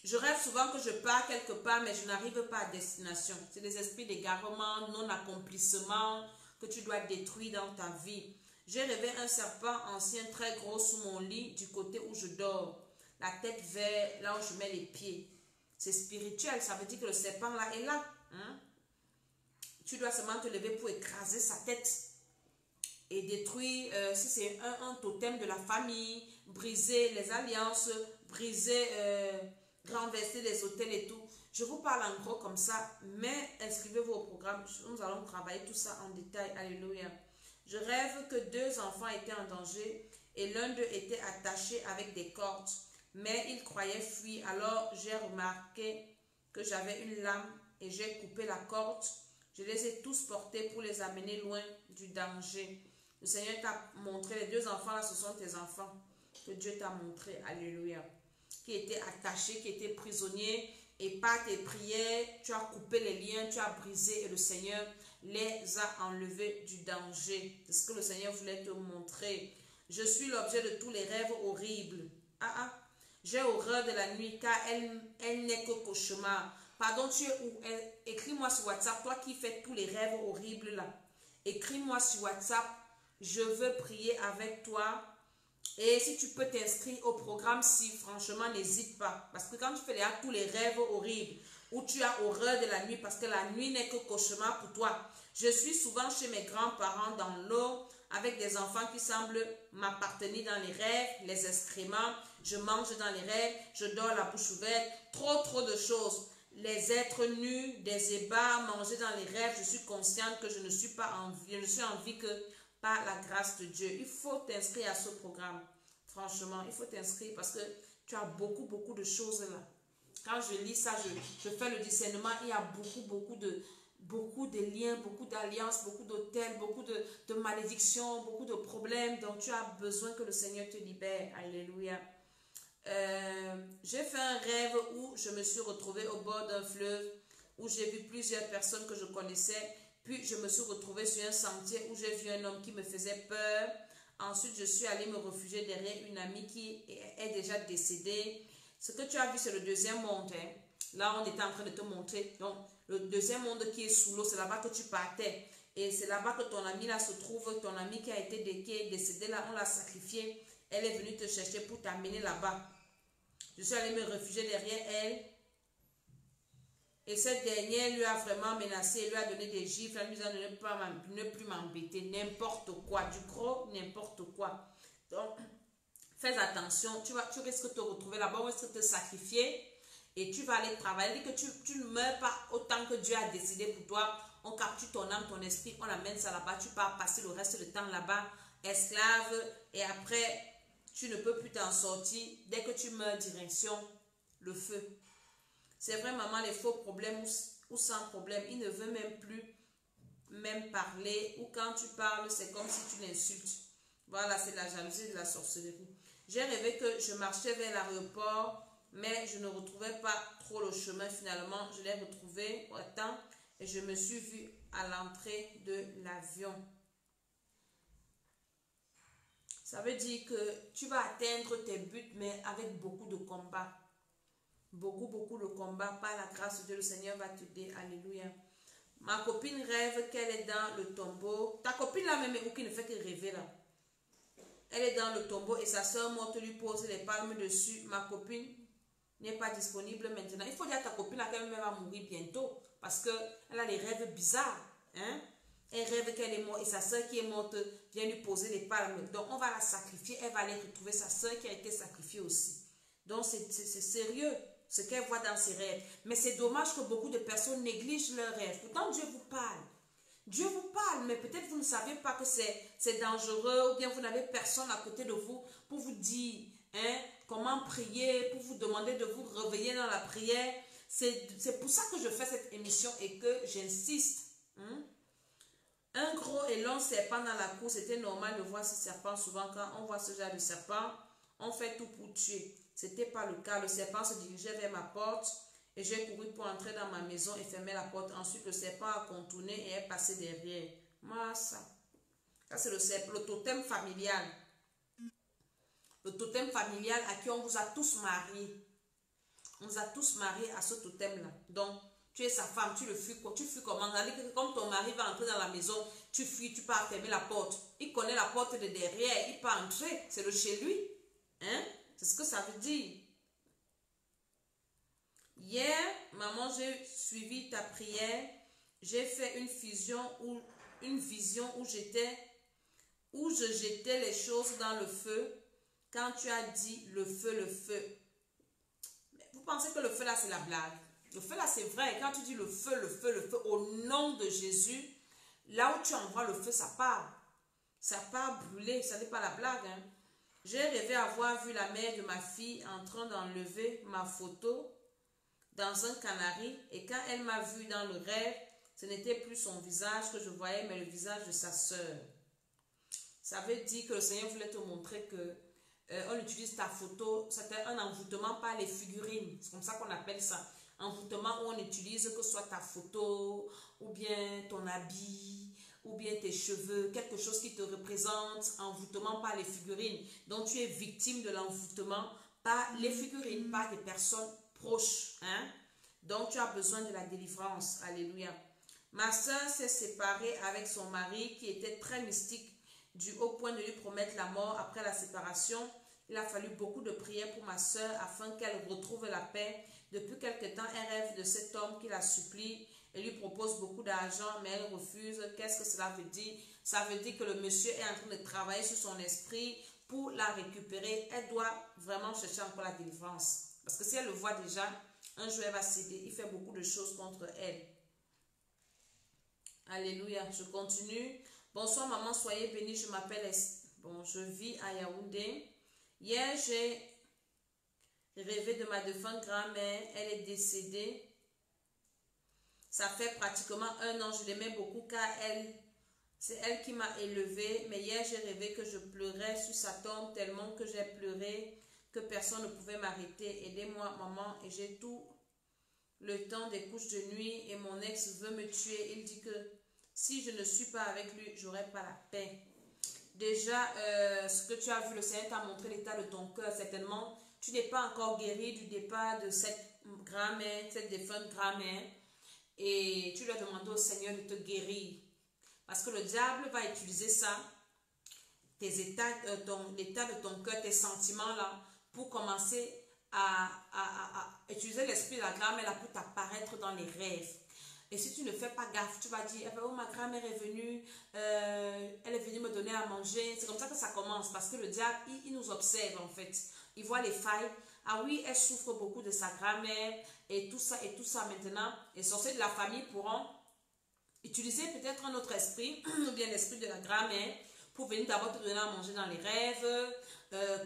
Je rêve souvent que je pars quelque part, mais je n'arrive pas à destination. C'est des esprits d'égarement, non-accomplissement que tu dois détruire dans ta vie. J'ai rêvé un serpent ancien très gros sous mon lit du côté où je dors. La tête vers là où je mets les pieds. C'est spirituel, ça veut dire que le serpent là est là. Hein? Tu dois seulement te lever pour écraser sa tête. Et détruire, si c'est un totem de la famille, briser les alliances, briser, renverser les hôtels et tout. Je vous parle en gros comme ça, mais inscrivez-vous au programme. Nous allons travailler tout ça en détail. Alléluia. Je rêve que deux enfants étaient en danger et l'un d'eux était attaché avec des cordes, mais il croyait fuir. Alors j'ai remarqué que j'avais une lame et j'ai coupé la corde. Je les ai tous portés pour les amener loin du danger. Le Seigneur t'a montré, les deux enfants là, ce sont tes enfants que Dieu t'a montré. Alléluia. Qui étaient attachés, qui étaient prisonniers. Et par tes prières, tu as coupé les liens, tu as brisé et le Seigneur les a enlevés du danger. C'est ce que le Seigneur voulait te montrer. Je suis l'objet de tous les rêves horribles. J'ai horreur de la nuit car elle n'est que cauchemar. Pardon, tu es où? Écris-moi sur WhatsApp, toi qui fais tous les rêves horribles là. Écris-moi sur WhatsApp. Je veux prier avec toi. Et si tu peux t'inscrire au programme, si franchement, n'hésite pas. Parce que quand tu fais tous les rêves horribles, où tu as horreur de la nuit, parce que la nuit n'est que cauchemar pour toi. Je suis souvent chez mes grands-parents dans l'eau, avec des enfants qui semblent m'appartenir dans les rêves, les excréments. Je mange dans les rêves, je dors la bouche ouverte. Trop de choses. Les êtres nus, des ébats, manger dans les rêves. Je suis consciente que je ne suis pas en vie. Je ne suis en vie que par la grâce de Dieu. Il faut t'inscrire à ce programme. Franchement, il faut t'inscrire parce que tu as beaucoup de choses là. Quand je lis ça, je fais le discernement. Il y a beaucoup de liens, beaucoup d'alliances, beaucoup d'hôtels, beaucoup de malédictions, beaucoup de problèmes. Donc, tu as besoin que le Seigneur te libère. Alléluia. J'ai fait un rêve où je me suis retrouvée au bord d'un fleuve, où j'ai vu plusieurs personnes que je connaissais. Puis, je me suis retrouvée sur un sentier où j'ai vu un homme qui me faisait peur. Ensuite, je suis allée me réfugier derrière une amie qui est déjà décédée. Ce que tu as vu, c'est le deuxième monde. Hein. Là, on était en train de te montrer. Donc, le deuxième monde qui est sous l'eau, c'est là-bas que tu partais. Et c'est là-bas que ton ami là se trouve. Ton ami qui est décédé là, on l'a sacrifié. Elle est venue te chercher pour t'amener là-bas. Je suis allée me réfugier derrière elle. Et cette dernière lui a vraiment menacé, elle lui a donné des gifles, elle lui a dit de ne plus m'embêter, n'importe quoi, du gros, n'importe quoi. Donc, fais attention, tu risques de te retrouver là-bas, on risque de te sacrifier et tu vas aller travailler. Dit que tu ne meurs pas autant que Dieu a décidé pour toi. On capture ton âme, ton esprit, on amène ça là-bas, tu pars passer le reste du temps là-bas, esclave, et après, tu ne peux plus t'en sortir. Dès que tu meurs, direction le feu. C'est vrai, maman, les faux problèmes ou sans problème, il ne veut même plus même parler, ou quand tu parles, c'est comme si tu l'insultes. Voilà, c'est la jalousie de la sorcellerie. J'ai rêvé que je marchais vers l'aéroport, mais je ne retrouvais pas trop le chemin. Finalement, je l'ai retrouvé au temps et je me suis vue à l'entrée de l'avion. Ça veut dire que tu vas atteindre tes buts, mais avec beaucoup de combats. Beaucoup de combats. Par la grâce de Dieu, le Seigneur va t'aider. Alléluia. Ma copine rêve qu'elle est dans le tombeau. Ta copine là même, ou qui ne fait que rêver là. Elle est dans le tombeau et sa soeur morte lui pose les palmes dessus. Ma copine n'est pas disponible maintenant. Il faut dire à ta copine là qu'elle va mourir bientôt. Parce qu'elle a des rêves bizarres. Hein? Elle rêve qu'elle est morte et sa soeur qui est morte vient lui poser les palmes. Donc on va la sacrifier. Elle va aller retrouver sa soeur qui a été sacrifiée aussi. Donc c'est sérieux ce qu'elle voit dans ses rêves. Mais c'est dommage que beaucoup de personnes négligent leurs rêves. Pourtant Dieu vous parle. Dieu vous parle, mais peut-être vous ne savez pas que c'est dangereux ou bien vous n'avez personne à côté de vous pour vous dire comment prier, pour vous demander de vous réveiller dans la prière. C'est pour ça que je fais cette émission et que j'insiste. Un gros et long serpent dans la cour, c'était normal de voir ce serpent. Souvent quand on voit ce genre de serpent, on fait tout pour tuer. Ce n'était pas le cas. Le serpent se dirigeait vers ma porte. Et j'ai couru pour entrer dans ma maison et fermer la porte. Ensuite, le serpent a contourné et est passé derrière. Moi, ça c'est le totem familial. Le totem familial à qui on vous a tous mariés. On vous a tous mariés à ce totem-là. Donc, tu es sa femme, tu le fuis. Tu fuis comment? Comme ton mari va entrer dans la maison, tu fuis, tu pars fermer la porte. Il connaît la porte de derrière, il peut entrer. C'est le chez lui. Hein? C'est ce que ça veut dire. Hier, maman, j'ai suivi ta prière. J'ai fait une vision où je jetais les choses dans le feu. Quand tu as dit le feu, le feu. Vous pensez que le feu là, c'est la blague? Le feu là, c'est vrai. Quand tu dis le feu, le feu, le feu, au nom de Jésus, là où tu envoies le feu, ça part. Ça part brûler. Ça n'est pas la blague. Hein? J'ai rêvé avoir vu la mère de ma fille en train d'enlever ma photo dans un canari, et quand elle m'a vu dans le rêve, ce n'était plus son visage que je voyais, mais le visage de sa sœur. Ça veut dire que le Seigneur voulait te montrer que on utilise ta photo, c'était un envoûtement par les figurines, c'est comme ça qu'on appelle ça. Envoûtement où on utilise que ce soit ta photo, ou bien ton habit, ou bien tes cheveux, quelque chose qui te représente, envoûtement par les figurines. Donc tu es victime de l'envoûtement par les figurines, par des personnes proche, hein? Donc tu as besoin de la délivrance. Alléluia. Ma soeur s'est séparée avec son mari qui était très mystique au point de lui promettre la mort après la séparation. Il a fallu beaucoup de prières pour ma soeur afin qu'elle retrouve la paix. Depuis quelque temps, elle rêve de cet homme qui la supplie et lui propose beaucoup d'argent, mais elle refuse. Qu'est-ce que cela veut dire? Ça veut dire que le monsieur est en train de travailler sur son esprit pour la récupérer. Elle doit vraiment chercher encore la délivrance. Parce que si elle le voit déjà, un jour elle va céder. Il fait beaucoup de choses contre elle. Alléluia. Je continue. Bonsoir maman, soyez bénie. Je m'appelle je vis à Yaoundé. Hier, j'ai rêvé de ma défunte grand-mère. Elle est décédée. Ça fait pratiquement 1 an. Je l'aimais beaucoup car c'est elle qui m'a élevée. Mais hier, j'ai rêvé que je pleurais sur sa tombe tellement que j'ai pleuré, que personne ne pouvait m'arrêter. Aidez-moi, maman. Et j'ai tout le temps des couches de nuit et mon ex veut me tuer. Il dit que si je ne suis pas avec lui, j'aurai pas la paix. Déjà, ce que tu as vu, le Seigneur t'a montré l'état de ton cœur. Certainement, tu n'es pas encore guéri du départ de cette grand-mère, cette défunte grand-mère. Et tu lui as demandé au Seigneur de te guérir. Parce que le diable va utiliser ça, l'état de ton cœur, tes sentiments là, pour commencer à utiliser l'esprit de la grand-mère là pour t'apparaître dans les rêves. Et si tu ne fais pas gaffe, tu vas dire, eh ben, oh, ma grand-mère est venue, elle est venue me donner à manger. C'est comme ça que ça commence, parce que le diable, il nous observe en fait. Il voit les failles. Ah oui, elle souffre beaucoup de sa grand-mère et tout ça maintenant. Les sorciers de la famille pourront utiliser peut-être un autre esprit, ou bien l'esprit de la grand-mère, pour venir d'abord te donner à manger dans les rêves,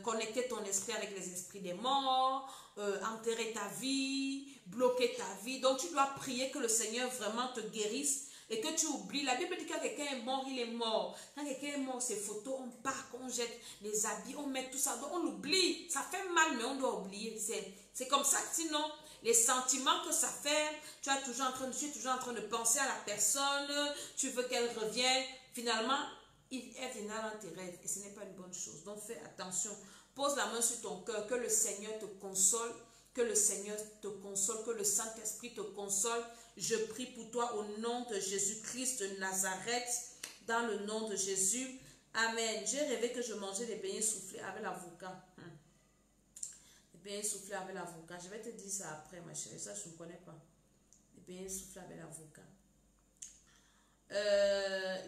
connecter ton esprit avec les esprits des morts, enterrer ta vie, bloquer ta vie. Donc tu dois prier que le Seigneur vraiment te guérisse et que tu oublies. La Bible dit que quand quelqu'un est mort, il est mort. Quand quelqu'un est mort, ses photos, on part, on jette les habits, on met tout ça. Donc on oublie. Ça fait mal, mais on doit oublier. C'est comme ça que sinon, les sentiments que ça fait, tu es toujours en train de penser à la personne, tu veux qu'elle revienne. Finalement, elle viendra dans tes rêves et ce n'est pas une bonne chose. Donc fais attention. Pose la main sur ton cœur, que le Seigneur te console, que le Seigneur te console, que le Saint-Esprit te console. Je prie pour toi au nom de Jésus-Christ de Nazareth, dans le nom de Jésus. Amen. J'ai rêvé que je mangeais des beignets soufflés avec l'avocat. Les beignets soufflés avec l'avocat. Je vais te dire ça après, ma chérie. Ça, je ne connais pas. Les beignets soufflés avec l'avocat.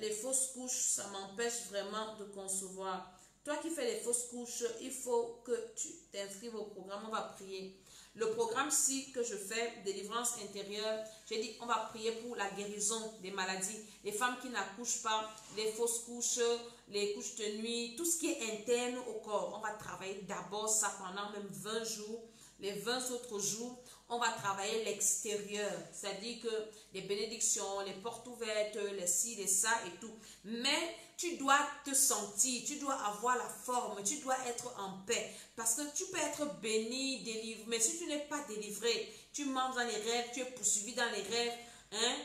Les fausses couches, ça m'empêche vraiment de concevoir. Toi qui fais les fausses couches, il faut que tu t'inscrives au programme. On va prier. Le programme-ci que je fais, délivrance intérieure, j'ai dit on va prier pour la guérison des maladies. Les femmes qui n'accouchent pas, les fausses couches, les couches de nuit, tout ce qui est interne au corps. On va travailler d'abord ça pendant même 20 jours. Les 20 autres jours, on va travailler l'extérieur. C'est-à-dire que les bénédictions, les portes ouvertes, les ci, les ça et tout. Mais tu dois te sentir, tu dois avoir la forme, tu dois être en paix. Parce que tu peux être béni, délivré. Mais si tu n'es pas délivré, tu manges dans les rêves, tu es poursuivi dans les rêves, hein,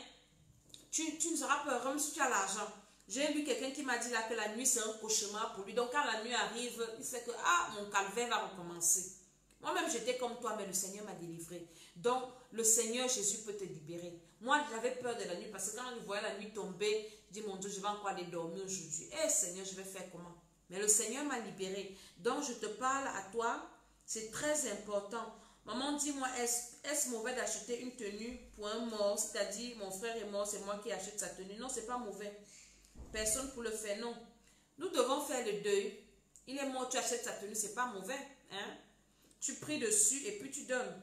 tu ne seras pas heureux même si tu as l'argent. J'ai vu quelqu'un qui m'a dit là que la nuit c'est un cauchemar pour lui. Donc quand la nuit arrive, il sait que mon calvaire va recommencer. Moi-même, j'étais comme toi, mais le Seigneur m'a délivré. Donc, le Seigneur Jésus peut te libérer. Moi, j'avais peur de la nuit parce que quand je voyais la nuit tomber, je dis, mon Dieu, je vais encore aller dormir aujourd'hui. Eh, Seigneur, je vais faire comment? Mais le Seigneur m'a libéré. Donc, je te parle à toi. C'est très important. Maman, dis-moi, est-ce mauvais d'acheter une tenue pour un mort? C'est-à-dire, mon frère est mort, c'est moi qui achète sa tenue. Non, c'est pas mauvais. Personne pour le faire, non. Nous devons faire le deuil. Il est mort, tu achètes sa tenue, c'est pas mauvais. Hein? Tu pries dessus et puis tu donnes.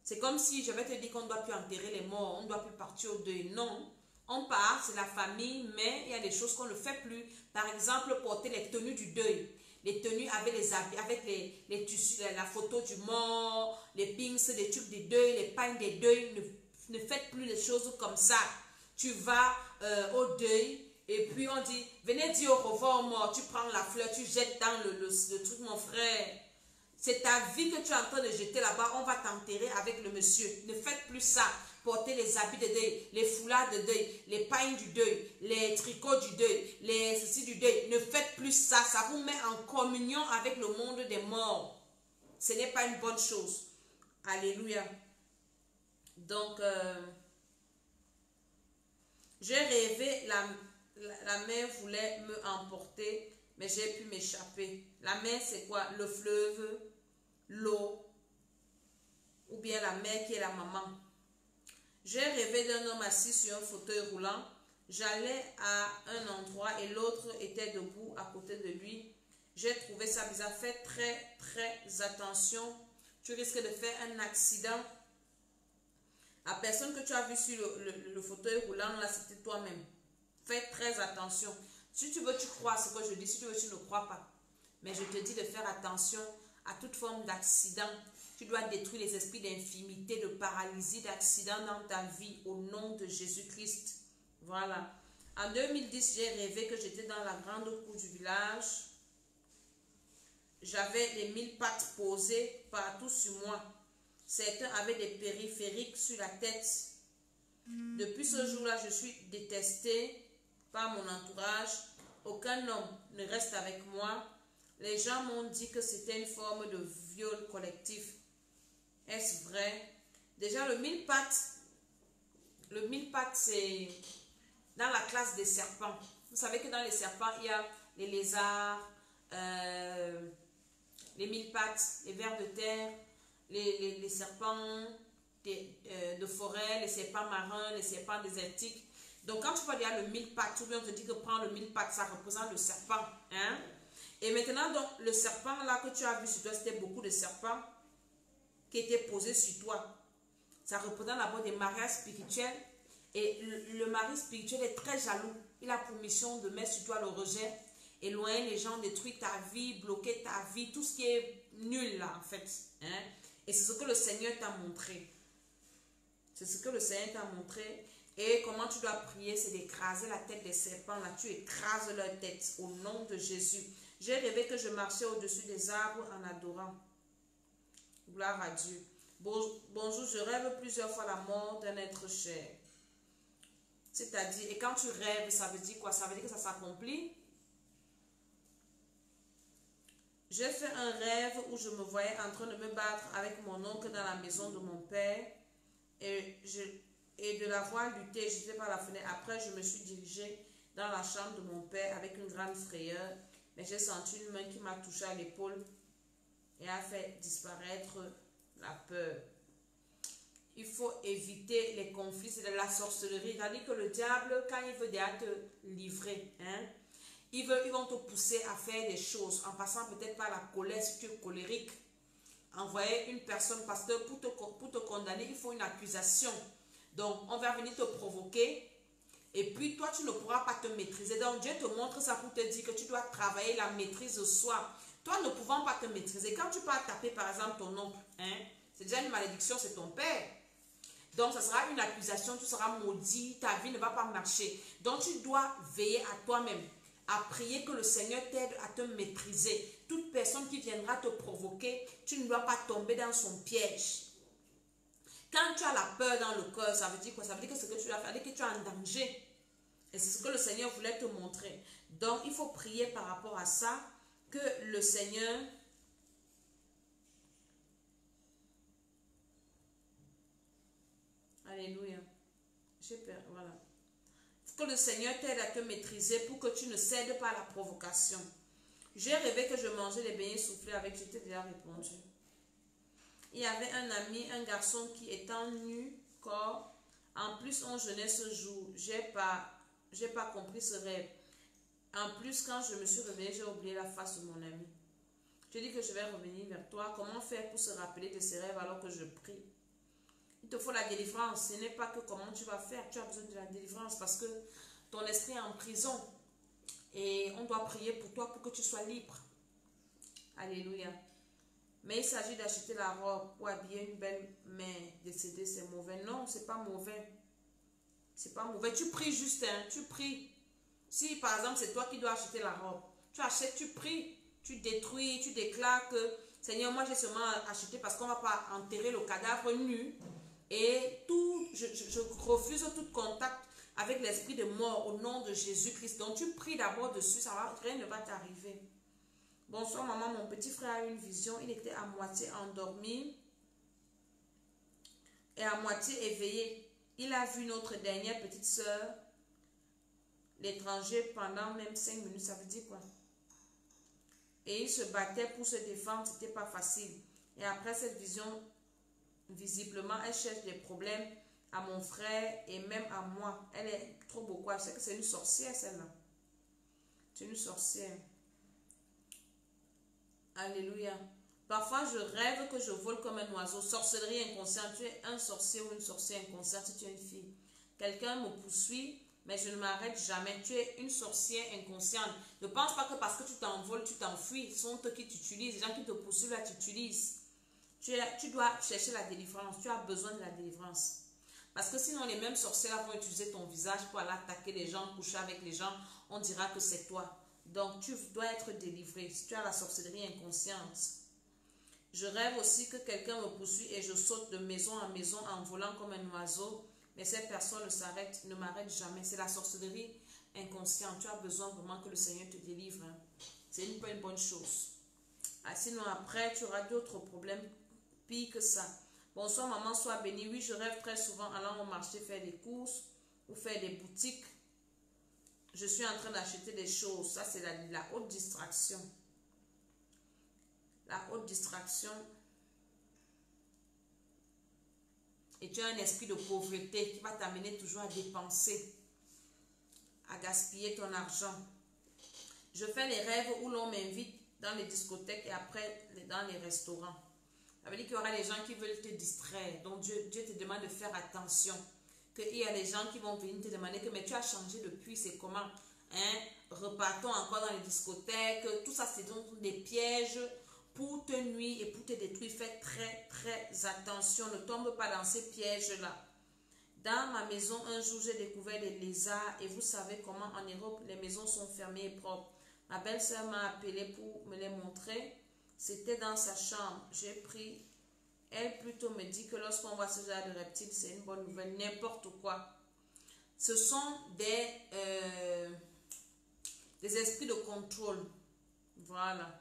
C'est comme si je vais te dire qu'on ne doit plus enterrer les morts, on ne doit plus partir au deuil. Non, on part, c'est la famille, mais il y a des choses qu'on ne fait plus. Par exemple, porter les tenues du deuil. Les tenues avec les habits, avec les tissus, la photo du mort, les pins, les tubes des deuils, les pagnes des deuils. Ne faites plus les choses comme ça. Tu vas au deuil. Et puis on dit, venez dire au revoir aux morts. Tu prends la fleur, tu jettes dans le truc, mon frère. C'est ta vie que tu es en train de jeter là-bas. On va t'enterrer avec le monsieur. Ne faites plus ça. Portez les habits de deuil, les foulards de deuil, les pagnes du deuil, les tricots du deuil, les ceci du deuil. Ne faites plus ça. Ça vous met en communion avec le monde des morts. Ce n'est pas une bonne chose. Alléluia. Donc, j'ai rêvé, la mer voulait me emporter, mais j'ai pu m'échapper. La mer, c'est quoi? Le fleuve, l'eau, ou bien la mer qui est la maman. J'ai rêvé d'un homme assis sur un fauteuil roulant. J'allais à un endroit et l'autre était debout à côté de lui. J'ai trouvé ça bizarre. Fais très, très attention. Tu risques de faire un accident. La personne que tu as vue sur le fauteuil roulant, là, c'était toi-même. Fais très attention. Si tu veux, tu crois à ce que je dis. Si tu veux, tu ne crois pas. Mais je te dis de faire attention à toute forme d'accident. Tu dois détruire les esprits d'infimité, de paralysie, d'accident dans ta vie au nom de Jésus-Christ. Voilà. En 2010, j'ai rêvé que j'étais dans la grande cour du village. J'avais les 1000 pattes posées partout sur moi. Certains avaient des périphériques sur la tête. Depuis ce jour-là, je suis détestée par mon entourage. Aucun homme ne reste avec moi. Les gens m'ont dit que c'était une forme de viol collectif. Est-ce vrai? Déjà, le 1000 pattes, c'est dans la classe des serpents. Vous savez que dans les serpents, il y a les lézards, les 1000 pattes, les vers de terre, les serpents de forêt, les serpents marins, les serpents désertiques. Donc quand tu vois déjà le 1000 pattes, ou bien on te dit que prends le 1000 pattes, ça représente le serpent. Hein? Et maintenant, donc, le serpent là que tu as vu sur toi, c'était beaucoup de serpents qui étaient posés sur toi. Ça représente d'abord des mariages spirituels. Et le mari spirituel est très jaloux. Il a pour mission de mettre sur toi le rejet, éloigner les gens, détruire ta vie, bloquer ta vie, tout ce qui est nul là en fait. Hein? Et c'est ce que le Seigneur t'a montré. C'est ce que le Seigneur t'a montré. Et comment tu dois prier, c'est d'écraser la tête des serpents. Là, tu écrases leur tête au nom de Jésus. J'ai rêvé que je marchais au-dessus des arbres en adorant. Gloire à Dieu. Bonjour, je rêve plusieurs fois la mort d'un être cher. C'est-à-dire, et quand tu rêves, ça veut dire quoi? Ça veut dire que ça s'accomplit. J'ai fait un rêve où je me voyais en train de me battre avec mon oncle dans la maison de mon père. Et de la voir lutter, j'étais par la fenêtre. Après, je me suis dirigée dans la chambre de mon père avec une grande frayeur. Mais j'ai senti une main qui m'a touché à l'épaule et a fait disparaître la peur. Il faut éviter les conflits, c'est de la sorcellerie. C'est-à-dire que le diable, quand il veut déjà te livrer, hein, ils vont te pousser à faire des choses en passant peut-être par la colère si tu es colérique. Envoyer une personne, parce que pour te condamner, il faut une accusation. Donc, on va venir te provoquer et puis toi, tu ne pourras pas te maîtriser. Donc, Dieu te montre ça pour te dire que tu dois travailler la maîtrise de soi. Toi, ne pouvant pas te maîtriser, quand tu pars taper par exemple ton oncle, hein, c'est déjà une malédiction, c'est ton père. Donc, ça sera une accusation, tu seras maudit, ta vie ne va pas marcher. Donc, tu dois veiller à toi-même, à prier que le Seigneur t'aide à te maîtriser. Toute personne qui viendra te provoquer, tu ne dois pas tomber dans son piège. Quand tu as la peur dans le cœur, ça veut dire quoi? Ça veut dire que ce que tu dois faire, c'est que tu es en danger. Et c'est ce que le Seigneur voulait te montrer. Donc, il faut prier par rapport à ça, que le Seigneur... Alléluia. J'ai peur, voilà. Que le Seigneur t'aide à te maîtriser pour que tu ne cèdes pas à la provocation. J'ai rêvé que je mangeais les beignets soufflés avec, je t'ai déjà répondu. Il y avait un ami, un garçon qui étant nu, corps, en plus on jeûnait ce jour. J'ai pas compris ce rêve. En plus, quand je me suis réveillée, j'ai oublié la face de mon ami. Je dis que je vais revenir vers toi. Comment faire pour se rappeler de ces rêves alors que je prie? Il te faut la délivrance. Ce n'est pas que comment tu vas faire. Tu as besoin de la délivrance parce que ton esprit est en prison. Et on doit prier pour toi pour que tu sois libre. Alléluia. Mais il s'agit d'acheter la robe pour habiller une belle mère décédée. C'est mauvais. Non, c'est pas mauvais. C'est pas mauvais. Tu pries juste. Hein, tu pries. Si par exemple c'est toi qui dois acheter la robe. Tu achètes, tu pries. Tu détruis, tu déclares que Seigneur, moi j'ai seulement acheté parce qu'on ne va pas enterrer le cadavre nu. Et je refuse tout contact avec l'esprit de mort au nom de Jésus-Christ. Donc tu pries d'abord dessus, rien ne va t'arriver. Bonsoir maman, mon petit frère a eu une vision. Il était à moitié endormi et à moitié éveillé. Il a vu notre dernière petite soeur, l'étranger, pendant même 5 minutes. Ça veut dire quoi? Et il se battait pour se défendre, c'était pas facile. Et après cette vision, visiblement, elle cherche des problèmes à mon frère et même à moi. Elle est trop beaucoup. Je sais que c'est une sorcière, celle-là. C'est une sorcière. Alléluia. Parfois, je rêve que je vole comme un oiseau. Sorcellerie inconsciente. Tu es un sorcier ou une sorcière inconsciente si tu es une fille. Quelqu'un me poursuit, mais je ne m'arrête jamais. Tu es une sorcière inconsciente. Ne pense pas que parce que tu t'envoles, tu t'enfuis. Ce sont eux qui t'utilisent. Les gens qui te poursuivent là, t'utilisent. Tu dois chercher la délivrance. Tu as besoin de la délivrance. Parce que sinon, les mêmes sorcières vont utiliser ton visage pour aller attaquer les gens, coucher avec les gens. On dira que c'est toi. Donc, tu dois être délivré. Si tu as la sorcellerie inconsciente. Je rêve aussi que quelqu'un me poursuit et je saute de maison en maison en volant comme un oiseau. Mais cette personne ne m'arrête jamais. C'est la sorcellerie inconsciente. Tu as besoin vraiment que le Seigneur te délivre. Hein. C'est pas une bonne chose. Ah, sinon, après, tu auras d'autres problèmes pire que ça. Bonsoir maman, sois bénie. Oui, je rêve très souvent allant au marché faire des courses ou faire des boutiques. Je suis en train d'acheter des choses. Ça, c'est la haute distraction. la haute distraction. Et tu as un esprit de pauvreté qui va t'amener toujours à dépenser, à gaspiller ton argent. Je fais les rêves où l'on m'invite dans les discothèques et après dans les restaurants. Ça veut dire qu'il y aura des gens qui veulent te distraire. Donc Dieu te demande de faire attention. Qu'il y a des gens qui vont venir te demander que mais tu as changé depuis, c'est comment? Hein? Repartons encore dans les discothèques. Tout ça, c'est donc des pièges pour te nuire et pour te détruire. Fais très, très attention. Ne tombe pas dans ces pièges-là. Dans ma maison, un jour, j'ai découvert des lézards. Et vous savez comment en Europe, les maisons sont fermées et propres. Ma belle-sœur m'a appelé pour me les montrer. C'était dans sa chambre. J'ai pris. Elle plutôt me dit que lorsqu'on voit ce genre de reptiles, c'est une bonne nouvelle. N'importe quoi. Ce sont des esprits de contrôle. Voilà.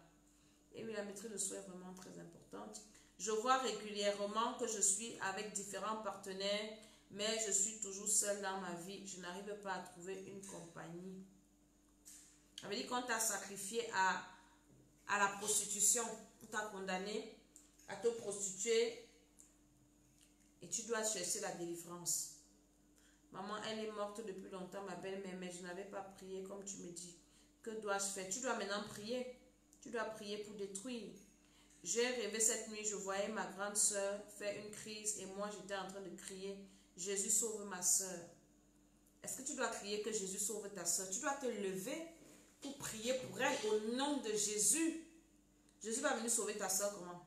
Et oui, la maîtrise de soi est vraiment très importante. Je vois régulièrement que je suis avec différents partenaires, mais je suis toujours seule dans ma vie. Je n'arrive pas à trouver une compagnie. Ça veut dire qu'on t'a sacrifié à la prostitution. On t'a condamné à te prostituer et tu dois chercher la délivrance. Maman, elle est morte depuis longtemps, ma belle-mère, mais je n'avais pas prié comme tu me dis. Que dois-je faire? Tu dois maintenant prier. Tu dois prier pour détruire. J'ai rêvé cette nuit, je voyais ma grande soeur faire une crise et moi j'étais en train de crier, Jésus sauve ma soeur. Est-ce que tu dois crier que Jésus sauve ta soeur? Tu dois te lever pour prier pour elle au nom de Jésus. Jésus va venir sauver ta soeur comment?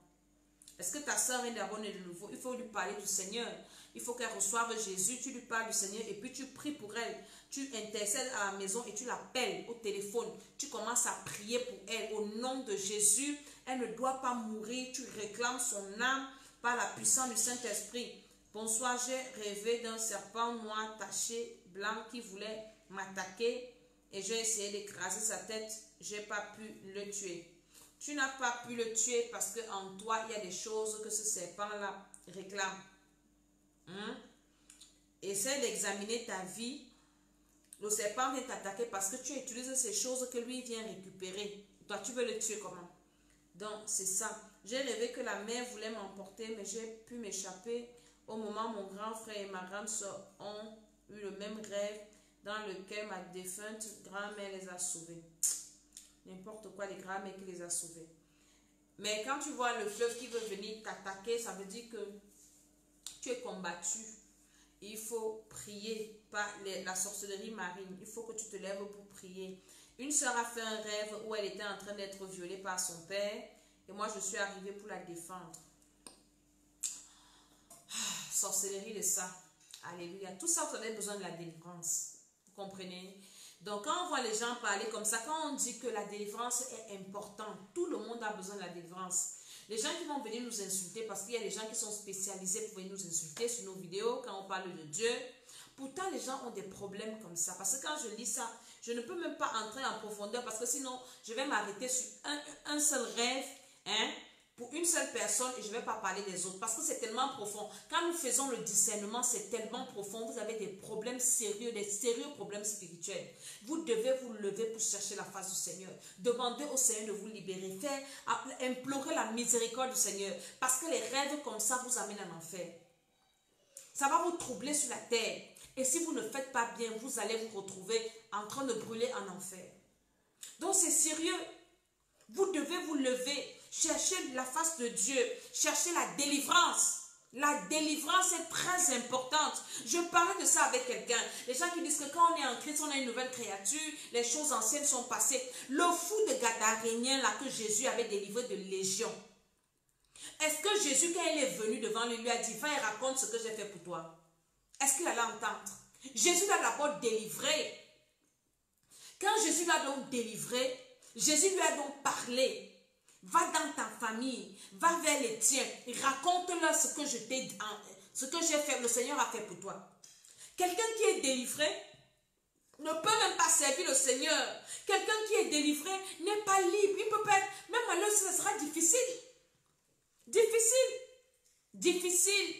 Est-ce que ta soeur est d'abord née de nouveau? Il faut lui parler du Seigneur. Il faut qu'elle reçoive Jésus. Tu lui parles du Seigneur et puis tu pries pour elle. Tu intercèdes à la maison et tu l'appelles au téléphone. Tu commences à prier pour elle. Au nom de Jésus, elle ne doit pas mourir. Tu réclames son âme par la puissance du Saint-Esprit. Bonsoir, j'ai rêvé d'un serpent noir taché, blanc qui voulait m'attaquer et j'ai essayé d'écraser sa tête. Je n'ai pas pu le tuer. Tu n'as pas pu le tuer parce qu'en toi, il y a des choses que ce serpent-là réclame. Essaie d'examiner ta vie. Le serpent vient t'attaquer parce que tu utilises ces choses que lui vient récupérer. Toi, tu veux le tuer comment? Donc, c'est ça. J'ai rêvé que la mer voulait m'emporter, mais j'ai pu m'échapper. Au moment où mon grand frère et ma grande soeur ont eu le même rêve dans lequel ma défunte grand-mère les a sauvés. N'importe quoi, les grands-mères qui les a sauvés. Mais quand tu vois le fleuve qui veut venir t'attaquer, ça veut dire que tu es combattu. Il faut prier par la sorcellerie marine. Il faut que tu te lèves pour prier. Une sœur a fait un rêve où elle était en train d'être violée par son père. Et moi, je suis arrivée pour la défendre. Sorcellerie de ça. Alléluia. Tout ça, vous avez besoin de la délivrance. Vous comprenez? Donc, quand on voit les gens parler comme ça, quand on dit que la délivrance est importante, tout le monde a besoin de la délivrance. Les gens qui vont venir nous insulter, parce qu'il y a des gens qui sont spécialisés pour venir nous insulter sur nos vidéos, quand on parle de Dieu. Pourtant, les gens ont des problèmes comme ça. Parce que quand je lis ça, je ne peux même pas entrer en profondeur, parce que sinon, je vais m'arrêter sur un seul rêve, pour une seule personne et je ne vais pas parler des autres parce que c'est tellement profond. Quand nous faisons le discernement, c'est tellement profond. Vous avez des problèmes sérieux, des sérieux problèmes spirituels. Vous devez vous lever pour chercher la face du Seigneur. Demandez au Seigneur de vous libérer. Implorer la miséricorde du Seigneur. Parce que les rêves comme ça vous amènent en enfer. Ça va vous troubler sur la terre. Et si vous ne faites pas bien, vous allez vous retrouver en train de brûler en enfer. Donc c'est sérieux. Vous devez vous lever. Cherchez la face de Dieu. Cherchez la délivrance. La délivrance est très importante. Je parlais de ça avec quelqu'un. Les gens qui disent que quand on est en Christ, on est une nouvelle créature. Les choses anciennes sont passées. Le fou de Gadarénien là que Jésus avait délivré de légion. Est-ce que Jésus, quand il est venu devant lui, lui a dit, va et raconte ce que j'ai fait pour toi? Est-ce qu'il allait entendre? Jésus l'a d'abord délivré. Quand Jésus l'a donc délivré, Jésus lui a donc parlé. Va dans ta famille, va vers les tiens, raconte-leur ce que ce que j'ai fait, le Seigneur a fait pour toi. Quelqu'un qui est délivré ne peut même pas servir le Seigneur. Quelqu'un qui est délivré n'est pas libre. Il peut pas être, même malheureux, ce sera difficile. Difficile. Difficile.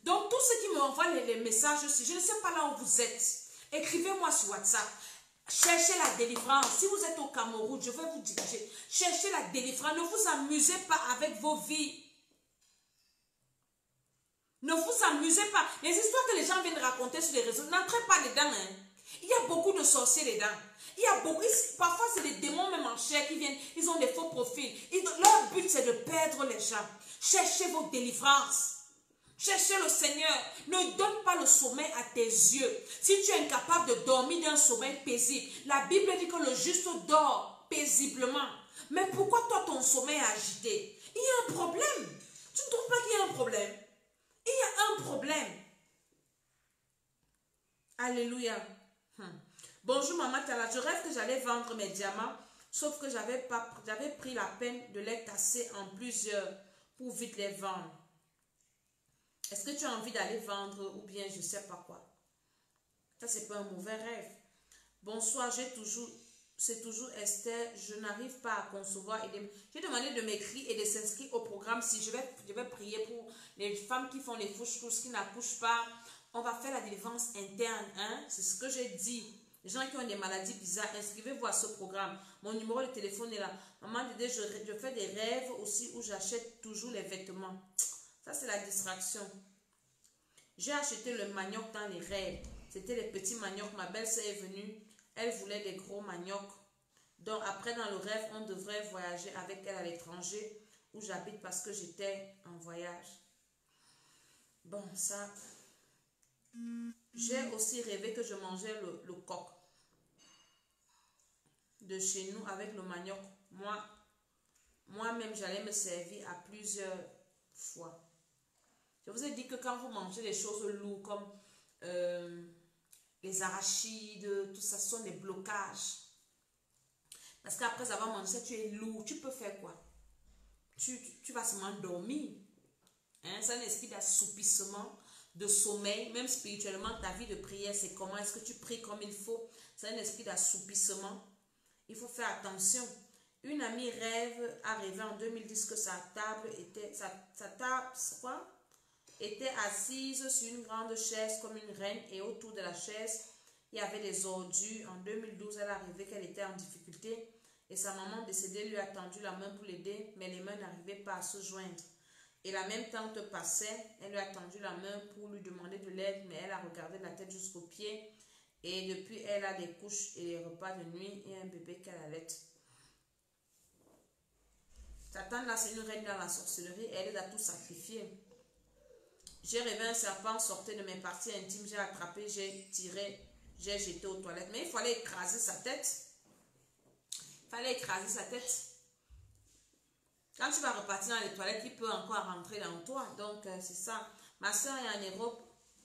Donc, tous ceux qui m'envoient les messages aussi, je ne sais pas là où vous êtes. Écrivez-moi sur WhatsApp. Cherchez la délivrance. Si vous êtes au Cameroun, je vais vous diriger. Cherchez la délivrance. Ne vous amusez pas avec vos vies. Ne vous amusez pas. Les histoires que les gens viennent raconter sur les réseaux, n'entrez pas dedans. Hein. Il y a beaucoup de sorciers dedans. Il y a beaucoup. Parfois, c'est des démons même en chair qui viennent. Ils ont des faux profils. Leur but, c'est de perdre les gens. Cherchez vos délivrances. Cherchez le Seigneur. Ne donne pas le sommeil à tes yeux. Si tu es incapable de dormir d'un sommeil paisible, la Bible dit que le juste dort paisiblement. Mais pourquoi toi, ton sommeil est agité? Il y a un problème. Tu ne trouves pas qu'il y a un problème? Il y a un problème. Alléluia. Bonjour Maman Tala. Je rêve que j'allais vendre mes diamants, sauf que j'avais pris la peine de les casser en plusieurs pour vite les vendre. Est-ce que tu as envie d'aller vendre ou bien je ne sais pas quoi? Ça, c'est pas un mauvais rêve. Bonsoir, c'est toujours Esther. Je n'arrive pas à concevoir. J'ai demandé de m'écrire et de s'inscrire au programme. Si je vais prier pour les femmes qui font les couches, qui n'accouchent pas. On va faire la délivrance interne. Hein? C'est ce que j'ai dit. Les gens qui ont des maladies bizarres, inscrivez-vous à ce programme. Mon numéro de téléphone est là. Maman Dédé, je fais des rêves aussi où j'achète toujours les vêtements. Ça, c'est la distraction. J'ai acheté le manioc dans les rêves. C'était les petits maniocs. Ma belle-sœur est venue. Elle voulait des gros maniocs. Donc, après, dans le rêve, on devrait voyager avec elle à l'étranger où j'habite parce que j'étais en voyage. Bon, ça... J'ai aussi rêvé que je mangeais le coq de chez nous avec le manioc. Moi-même, j'allais me servir à plusieurs fois. Je vous ai dit que quand vous mangez des choses lourdes comme les arachides, tout ça, ce sont des blocages. Parce qu'après avoir mangé ça, tu es lourd. Tu peux faire quoi? Tu vas seulement dormir. Hein? C'est un esprit d'assoupissement, de sommeil. Même spirituellement, ta vie de prière, c'est comment? Est-ce que tu pries comme il faut? C'est un esprit d'assoupissement. Il faut faire attention. Une amie a rêvé en 2010 que sa table était assise sur une grande chaise comme une reine et autour de la chaise, il y avait des ordures. En 2012, elle a rêvé qu'elle était en difficulté et sa maman décédée lui a tendu la main pour l'aider, mais les mains n'arrivaient pas à se joindre. Et la même tante passait, elle lui a tendu la main pour lui demander de l'aide, mais elle a regardé la tête jusqu'aux pieds et depuis, elle a des couches et des repas de nuit et un bébé qu'elle allait. Sa tante là, c'est une reine dans la sorcellerie et elle a tout sacrifié. J'ai rêvé un serpent sortait de mes parties intimes, j'ai attrapé, j'ai tiré, j'ai jeté aux toilettes. Mais il fallait écraser sa tête. Il fallait écraser sa tête. Quand tu vas repartir dans les toilettes, il peut encore rentrer dans toi. Donc, c'est ça. Ma soeur est en Europe.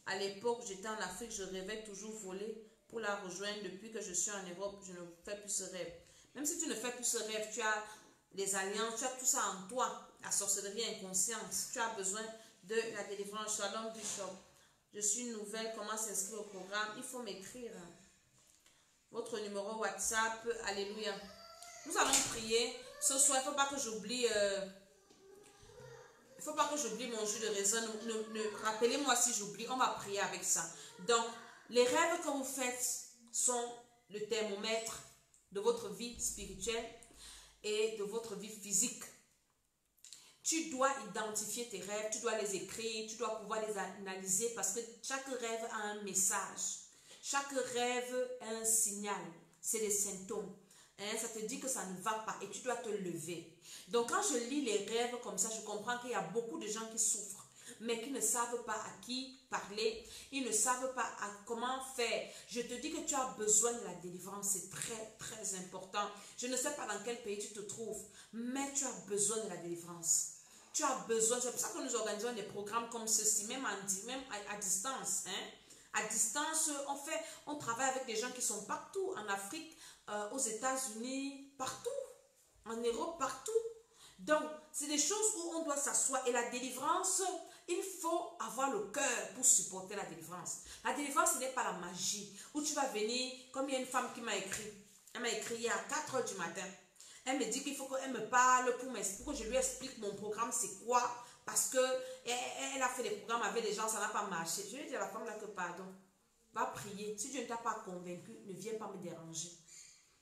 À l'époque, j'étais en Afrique, je rêvais toujours voler pour la rejoindre. Depuis que je suis en Europe, je ne fais plus ce rêve. Même si tu ne fais plus ce rêve, tu as les alliances, tu as tout ça en toi. La sorcellerie inconsciente. Tu as besoin de la délivrance. Shalom Bishop. Je suis nouvelle. Comment s'inscrire au programme? Il faut m'écrire. Votre numéro WhatsApp. Alléluia. Nous allons prier. Ce soir, il ne faut pas que j'oublie. Il ne faut pas que j'oublie mon jus de raisin. Rappelez-moi si j'oublie. On va prier avec ça. Donc, les rêves que vous faites sont le thermomètre de votre vie spirituelle et de votre vie physique. Tu dois identifier tes rêves, tu dois les écrire, tu dois pouvoir les analyser parce que chaque rêve a un message. Chaque rêve a un signal. C'est des symptômes. Hein, ça te dit que ça ne va pas et tu dois te lever. Donc quand je lis les rêves comme ça, je comprends qu'il y a beaucoup de gens qui souffrent, mais qui ne savent pas à qui parler. Ils ne savent pas comment faire. Je te dis que tu as besoin de la délivrance. C'est très, très important. Je ne sais pas dans quel pays tu te trouves, mais tu as besoin de la délivrance. Tu as besoin, c'est pour ça que nous organisons des programmes comme ceci, même à distance. Hein? À distance, on travaille avec des gens qui sont partout, en Afrique, aux États-Unis, partout, en Europe, partout. Donc, c'est des choses où on doit s'asseoir. Et la délivrance, il faut avoir le cœur pour supporter la délivrance. La délivrance, ce n'est pas la magie, où tu vas venir, comme il y a une femme qui m'a écrit. Elle m'a écrit hier à 4 h du matin. Elle me dit qu'il faut qu'elle me parle pour que je lui explique mon programme, c'est quoi. Parce qu'elle a fait des programmes avec des gens, ça n'a pas marché. Je lui ai dit à la femme là que pardon. va prier. Si Dieu ne t'a pas convaincu, ne viens pas me déranger.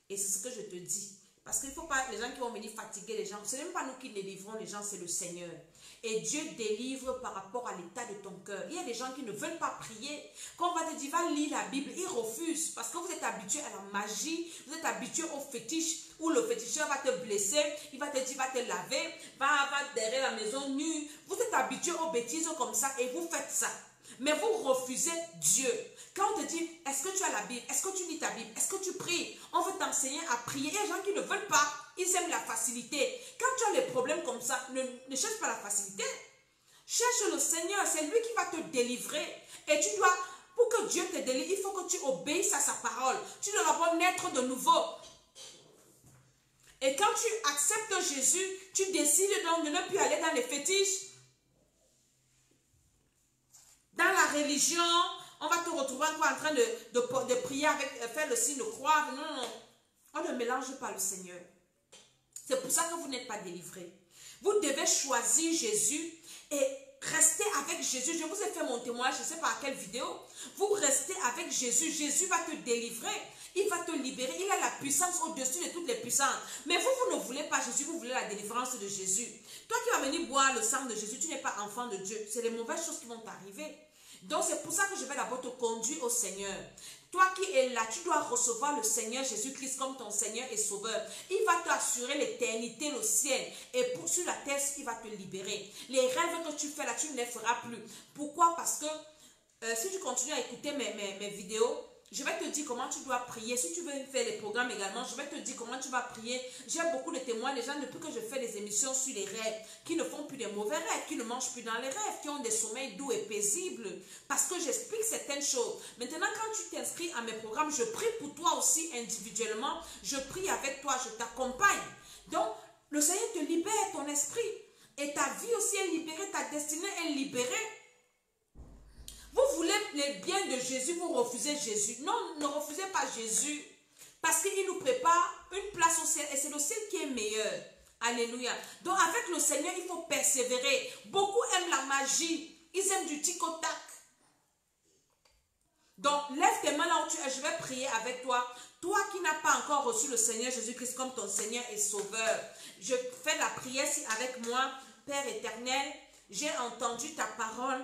Et c'est ce que je te dis. Parce qu'il ne faut pas, les gens qui vont venir fatiguer les gens, ce n'est même pas nous qui délivrons les gens, c'est le Seigneur. Et Dieu délivre par rapport à l'état de ton cœur. Il y a des gens qui ne veulent pas prier. Quand on va te dire, va lire la Bible, ils refusent. Parce que vous êtes habitué à la magie, vous êtes habitué au fétiche, où le féticheur va te blesser, il va te dire, va te laver, va derrière la maison nue. Vous êtes habitué aux bêtises comme ça et vous faites ça. Mais vous refusez Dieu. Quand on te dit, est-ce que tu as la Bible? Est-ce que tu lis ta Bible? Est-ce que tu pries? On veut t'enseigner à prier. Il y a des gens qui ne veulent pas. Ils aiment la facilité. Quand tu as des problèmes comme ça, ne cherche pas la facilité. Cherche le Seigneur. C'est lui qui va te délivrer. Et tu dois, pour que Dieu te délivre, il faut que tu obéisses à sa parole. Tu dois d'abord naître de nouveau. Et quand tu acceptes Jésus, tu décides donc de ne plus aller dans les fétiches, dans la religion. On va te retrouver encore en train de prier avec, faire le signe de croix. Non, non, non. On ne mélange pas le Seigneur. C'est pour ça que vous n'êtes pas délivrés. Vous devez choisir Jésus et rester avec Jésus. Je vous ai fait mon témoignage, je ne sais pas à quelle vidéo. Vous restez avec Jésus. Jésus va te délivrer. Il va te libérer. Il a la puissance au-dessus de toutes les puissances. Mais vous ne voulez pas Jésus, vous voulez la délivrance de Jésus. Toi qui vas venir boire le sang de Jésus, tu n'es pas enfant de Dieu. C'est les mauvaises choses qui vont t'arriver. Donc c'est pour ça que je vais d'abord te conduire au Seigneur. Toi qui es là, tu dois recevoir le Seigneur Jésus-Christ comme ton Seigneur et Sauveur. Il va t'assurer l'éternité, le ciel. Et sur la terre, il va te libérer. Les rêves que tu fais là, tu ne les feras plus. Pourquoi? Parce que si tu continues à écouter mes vidéos, je vais te dire comment tu dois prier. Si tu veux faire les programmes également, je vais te dire comment tu vas prier. J'ai beaucoup de témoins, les gens, depuis que je fais des émissions sur les rêves, qui ne font plus des mauvais rêves, qui ne mangent plus dans les rêves, qui ont des sommeils doux et paisibles. Parce que j'explique certaines choses. Maintenant, quand tu t'inscris à mes programmes, je prie pour toi aussi individuellement. Je prie avec toi, je t'accompagne. Donc, le Seigneur te libère ton esprit. Et ta vie aussi est libérée, ta destinée est libérée. Vous voulez les biens de Jésus, vous refusez Jésus. Non, ne refusez pas Jésus. Parce qu'il nous prépare une place au ciel. Et c'est le ciel qui est meilleur. Alléluia. Donc avec le Seigneur, il faut persévérer. Beaucoup aiment la magie. Ils aiment du tic-au-tac. Donc lève tes mains là où tu es. Je vais prier avec toi. Toi qui n'as pas encore reçu le Seigneur Jésus-Christ comme ton Seigneur et Sauveur. Je fais la prière avec moi. Père éternel, j'ai entendu ta parole.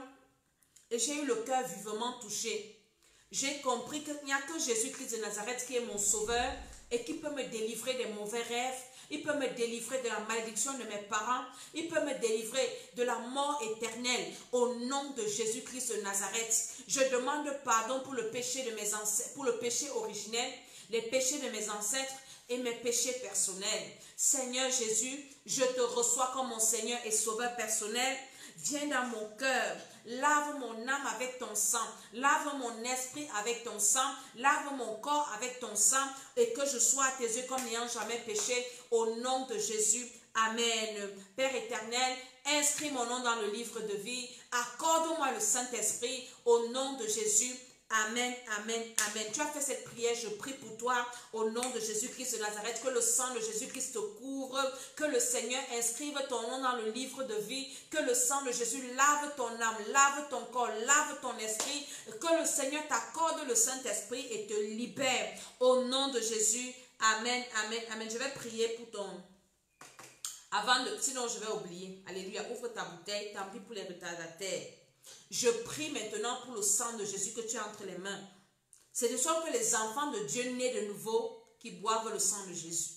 Et j'ai eu le cœur vivement touché. J'ai compris qu'il n'y a que Jésus-Christ de Nazareth qui est mon sauveur et qui peut me délivrer des mauvais rêves. Il peut me délivrer de la malédiction de mes parents. Il peut me délivrer de la mort éternelle au nom de Jésus-Christ de Nazareth. Je demande pardon pour le péché de mes ancêtres, pour le péché originel, les péchés de mes ancêtres et mes péchés personnels. Seigneur Jésus, je te reçois comme mon Seigneur et Sauveur personnel. Viens dans mon cœur, lave mon âme avec ton sang, lave mon esprit avec ton sang, lave mon corps avec ton sang et que je sois à tes yeux comme n'ayant jamais péché au nom de Jésus. Amen. Père éternel, inscris mon nom dans le livre de vie, accorde-moi le Saint-Esprit au nom de Jésus. Amen, amen, amen. Tu as fait cette prière, je prie pour toi au nom de Jésus-Christ de Nazareth, que le sang de Jésus-Christ te couvre, que le Seigneur inscrive ton nom dans le livre de vie, que le sang de Jésus lave ton âme, lave ton corps, lave ton esprit, que le Seigneur t'accorde le Saint-Esprit et te libère au nom de Jésus. Amen, amen, amen. Je vais prier pour ton... Sinon je vais oublier. Alléluia, ouvre ta bouteille, tant pis pour les retardataires. Je prie maintenant pour le sang de Jésus que tu as entre les mains. C'est de sorte que les enfants de Dieu nés de nouveau qui boivent le sang de Jésus.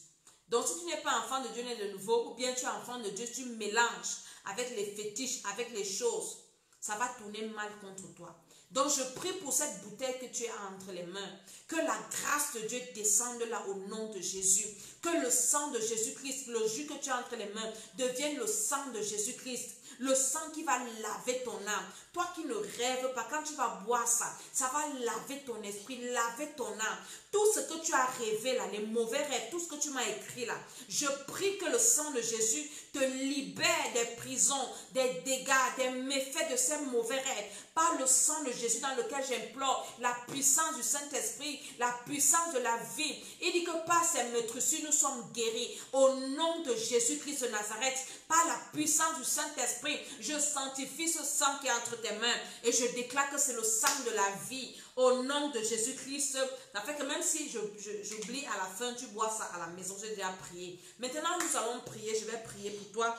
Donc si tu n'es pas enfant de Dieu né de nouveau, ou bien tu es enfant de Dieu, tu mélanges avec les fétiches, avec les choses, ça va tourner mal contre toi. Donc je prie pour cette bouteille que tu as entre les mains. Que la grâce de Dieu descende là au nom de Jésus. Que le sang de Jésus-Christ, le jus que tu as entre les mains, devienne le sang de Jésus-Christ. Le sang qui va laver ton âme. Toi qui ne rêves pas, quand tu vas boire ça, ça va laver ton esprit, laver ton âme. Tout ce que tu as rêvé là, les mauvais rêves, tout ce que tu m'as écrit là, je prie que le sang de Jésus te libère des prisons, des dégâts, des méfaits de ces mauvais rêves. Par le sang de Jésus dans lequel j'implore la puissance du Saint-Esprit, la puissance de la vie. Il dit que par ces meurtrissures, nous sommes guéris. Au nom de Jésus-Christ de Nazareth, par la puissance du Saint-Esprit, Saint-Esprit, je sanctifie ce sang qui est entre tes mains et je déclare que c'est le sang de la vie. Au nom de Jésus-Christ, ça fait que même si j'oublie à la fin, tu bois ça à la maison, j'ai déjà prié. Maintenant, nous allons prier, je vais prier pour toi.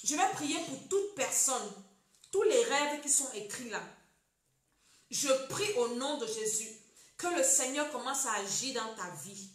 Je vais prier pour toute personne, tous les rêves qui sont écrits là. Je prie au nom de Jésus que le Seigneur commence à agir dans ta vie.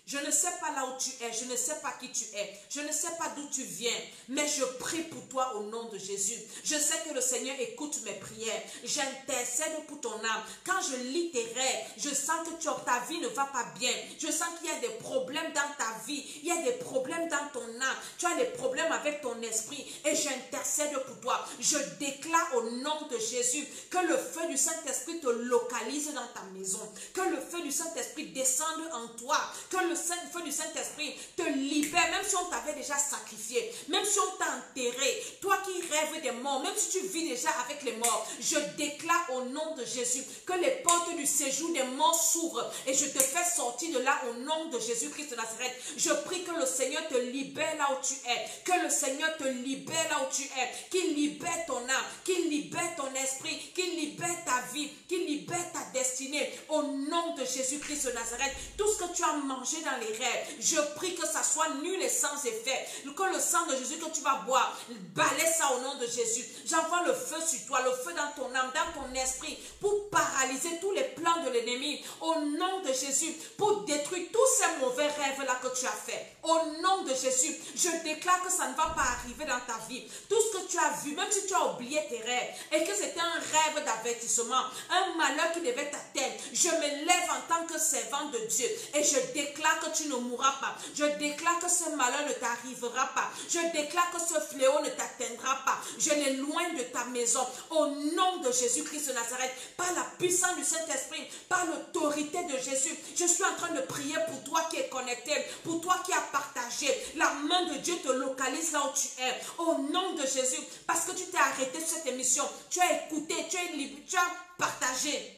Je ne sais pas là où tu es, je ne sais pas qui tu es, je ne sais pas d'où tu viens, mais je prie pour toi au nom de Jésus. Je sais que le Seigneur écoute mes prières. J'intercède pour ton âme. Quand je lis tes rêves, je sens que ta vie ne va pas bien. Je sens qu'il y a des problèmes dans ta vie, il y a des problèmes dans ton âme. Tu as des problèmes avec ton esprit et j'intercède pour toi. Je déclare au nom de Jésus que le feu du Saint-Esprit te localise dans ta maison, que le feu du Saint-Esprit descende en toi, que le feu du Saint-Esprit te libère, même si on t'avait déjà sacrifié, même si on t'a enterré, toi qui rêves des morts, même si tu vis déjà avec les morts, je déclare au nom de Jésus que les portes du séjour des morts s'ouvrent et je te fais sortir de là au nom de Jésus-Christ de Nazareth. Je prie que le Seigneur te libère là où tu es, que le Seigneur te libère là où tu es, qu'il libère ton âme, qu'il libère ton esprit, qu'il libère ta vie, qu'il libère ta destinée au nom de Jésus-Christ de Nazareth. Tout ce que tu as mangé dans les rêves, je prie que ça soit nul et sans effet, que le sang de Jésus que tu vas boire, balaie ça au nom de Jésus. J'envoie le feu sur toi, le feu dans ton âme, dans ton esprit, pour paralyser tous les plans de l'ennemi au nom de Jésus, pour détruire tous ces mauvais rêves là que tu as fait. Au nom de Jésus, je déclare que ça ne va pas arriver dans ta vie. Tout ce que tu as vu, même si tu as oublié tes rêves et que c'était un rêve d'avertissement, un malheur qui devait t'atteindre, je me lève en tant que servant de Dieu et je déclare que tu ne mourras pas. Je déclare que ce malheur ne t'arrivera pas. Je déclare que ce fléau ne t'atteindra pas. Je l'éloigne de ta maison au nom de Jésus-Christ de Nazareth, par la puissance du Saint-Esprit, par l'autorité de Jésus. Je suis en train de prier pour toi qui es connecté, pour toi qui as partagé. La main de Dieu te localise là où tu es au nom de Jésus, parce que tu t'es arrêté sur cette émission, tu as écouté, tu as partagé,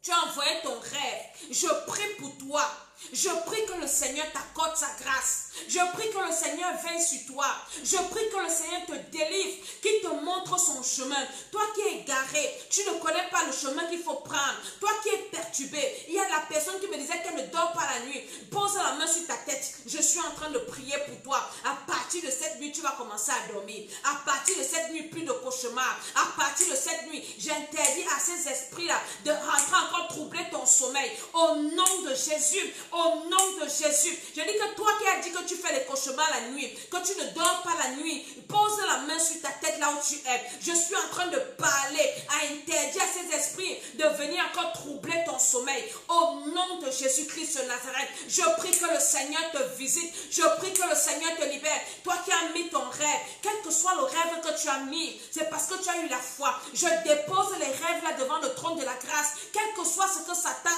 tu as envoyé ton rêve. Je prie pour toi. Je prie que le Seigneur t'accorde sa grâce. Je prie que le Seigneur veille sur toi. Je prie que le Seigneur te délivre, qu'il te montre son chemin. Toi qui es égaré, tu ne connais pas le chemin qu'il faut prendre. Toi qui es perturbé, il y a la personne qui me disait qu'elle ne dort pas la nuit. Pose la main sur ta tête. Je suis en train de prier pour toi. À partir de cette nuit, tu vas commencer à dormir. À partir de cette nuit, plus de cauchemars. À partir de cette nuit, j'interdis à ces esprits-là de rentrer encore troubler ton sommeil. Au nom de Jésus. Au nom de Jésus, je dis que toi qui as dit que tu fais les cauchemars la nuit, que tu ne dors pas la nuit, pose la main sur ta tête là où tu es. Je suis en train de parler, à interdire à ces esprits de venir encore troubler ton sommeil. Au nom de Jésus-Christ de Nazareth, je prie que le Seigneur te visite. Je prie que le Seigneur te libère. Toi qui as mis ton rêve, quel que soit le rêve que tu as mis, c'est parce que tu as eu la foi. Je dépose les rêves là devant le trône de la grâce, quel que soit ce que Satan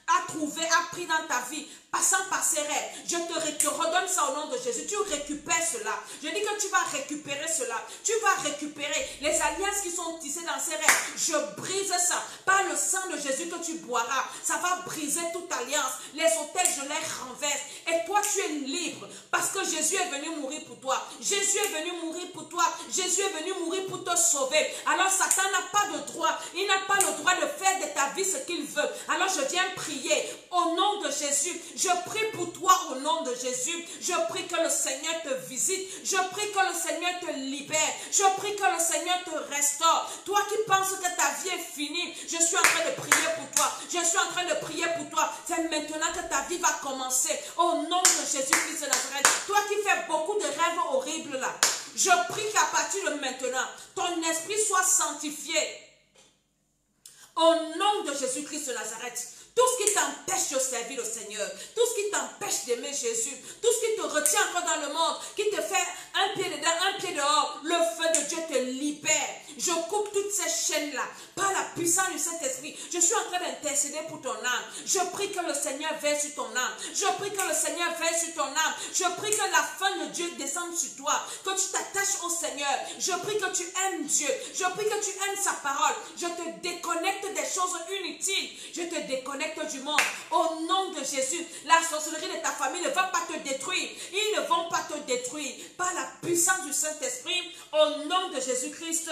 a trouvé, a pris dans ta vie, passant par ces rêves, je te redonne ça au nom de Jésus. Tu récupères cela. Je dis que tu vas récupérer cela. Tu vas récupérer les alliances qui sont tissées dans ces rêves. Je brise ça. Par le sang de Jésus que tu boiras, ça va briser toute alliance. Les autels, je les renverse. Et toi, tu es libre parce que Jésus est venu mourir pour toi. Jésus est venu mourir pour toi. Jésus est venu mourir pour te sauver. Alors Satan n'a pas de droit. Il n'a pas le droit de faire de ta vie ce qu'il veut. Alors je viens prier au nom de Jésus. Je prie pour toi au nom de Jésus. Je prie que le Seigneur te visite. Je prie que le Seigneur te libère. Je prie que le Seigneur te restaure. Toi qui penses que ta vie est finie, je suis en train de prier pour toi. Je suis en train de prier pour toi. C'est maintenant que ta vie va commencer. Au nom de Jésus-Christ de Nazareth. Toi qui fais beaucoup de rêves horribles là, je prie qu'à partir de maintenant, ton esprit soit sanctifié. Au nom de Jésus-Christ de Nazareth. Tout ce qui t'empêche de servir le Seigneur, tout ce qui t'empêche d'aimer Jésus, tout ce qui te retient encore dans le monde, qui te fait un pied dedans, un pied dehors, le feu de Dieu te libère. Je coupe toutes ces chaînes-là par la puissance du Saint-Esprit. Je suis en train d'intercéder pour ton âme. Je prie que le Seigneur veille sur ton âme. Je prie que le Seigneur veille sur ton âme. Je prie que la fin de Dieu descende sur toi, que tu t'attaches au Seigneur. Je prie que tu aimes Dieu. Je prie que tu aimes sa parole. Je te déconnecte des choses inutiles. Je te te déconnecte du monde. Au nom de Jésus, la sorcellerie de ta famille ne va pas te détruire. Ils ne vont pas te détruire. Par la puissance du Saint-Esprit, au nom de Jésus-Christ.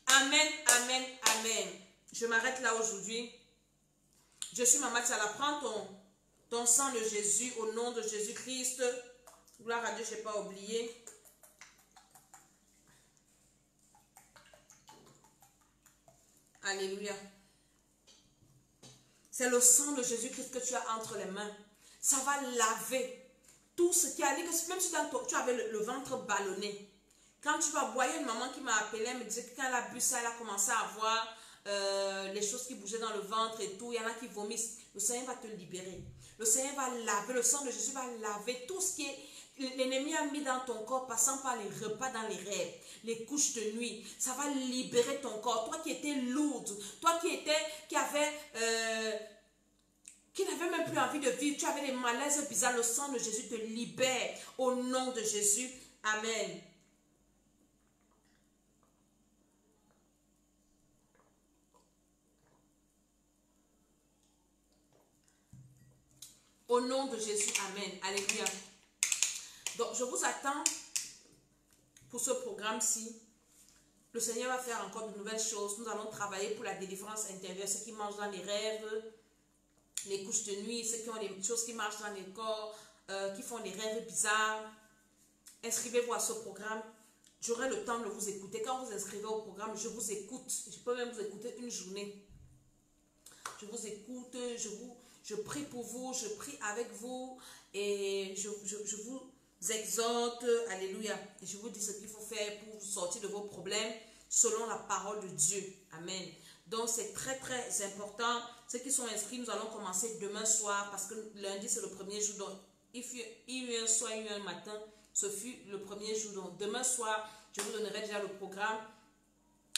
Amen, amen, amen. Je m'arrête là aujourd'hui. Je suis Maman Tchala. Prends ton sang de Jésus au nom de Jésus-Christ. Gloire à Dieu, je n'ai pas oublié. Alléluia. C'est le sang de Jésus-Christ que tu as entre les mains. Ça va laver tout ce qui a dit que même si tu avais le ventre ballonné. Quand tu vas boire, une maman qui m'a appelé, elle me disait que quand elle a bu ça, elle a commencé à avoir les choses qui bougeaient dans le ventre et tout. Il y en a qui vomissent. Le Seigneur va te libérer. Le Seigneur va laver. Le sang de Jésus va laver tout ce qui est l'ennemi a mis dans ton corps, passant par les repas dans les rêves, les couches de nuit. Ça va libérer ton corps. Toi qui étais lourde, toi qui n'avait même plus envie de vivre, tu avais des malaises bizarres, le sang de Jésus te libère au nom de Jésus. Amen. Au nom de Jésus, amen. Alléluia. Donc, je vous attends pour ce programme-ci. Le Seigneur va faire encore de nouvelles choses. Nous allons travailler pour la délivrance intérieure, ceux qui mangent dans les rêves, les couches de nuit, ceux qui ont des choses qui marchent dans les corps, qui font des rêves bizarres. Inscrivez-vous à ce programme. J'aurai le temps de vous écouter. Quand vous inscrivez au programme, je vous écoute. Je peux même vous écouter une journée. Je vous écoute, je prie pour vous, je prie avec vous et je vous exhorte, alléluia. Et je vous dis ce qu'il faut faire pour vous sortir de vos problèmes selon la parole de Dieu. Amen. Donc c'est très très important. Ceux qui sont inscrits, nous allons commencer demain soir parce que lundi c'est le premier jour. Donc il y a eu un soir, il y a eu un matin. Ce fut le premier jour. Donc demain soir, je vous donnerai déjà le programme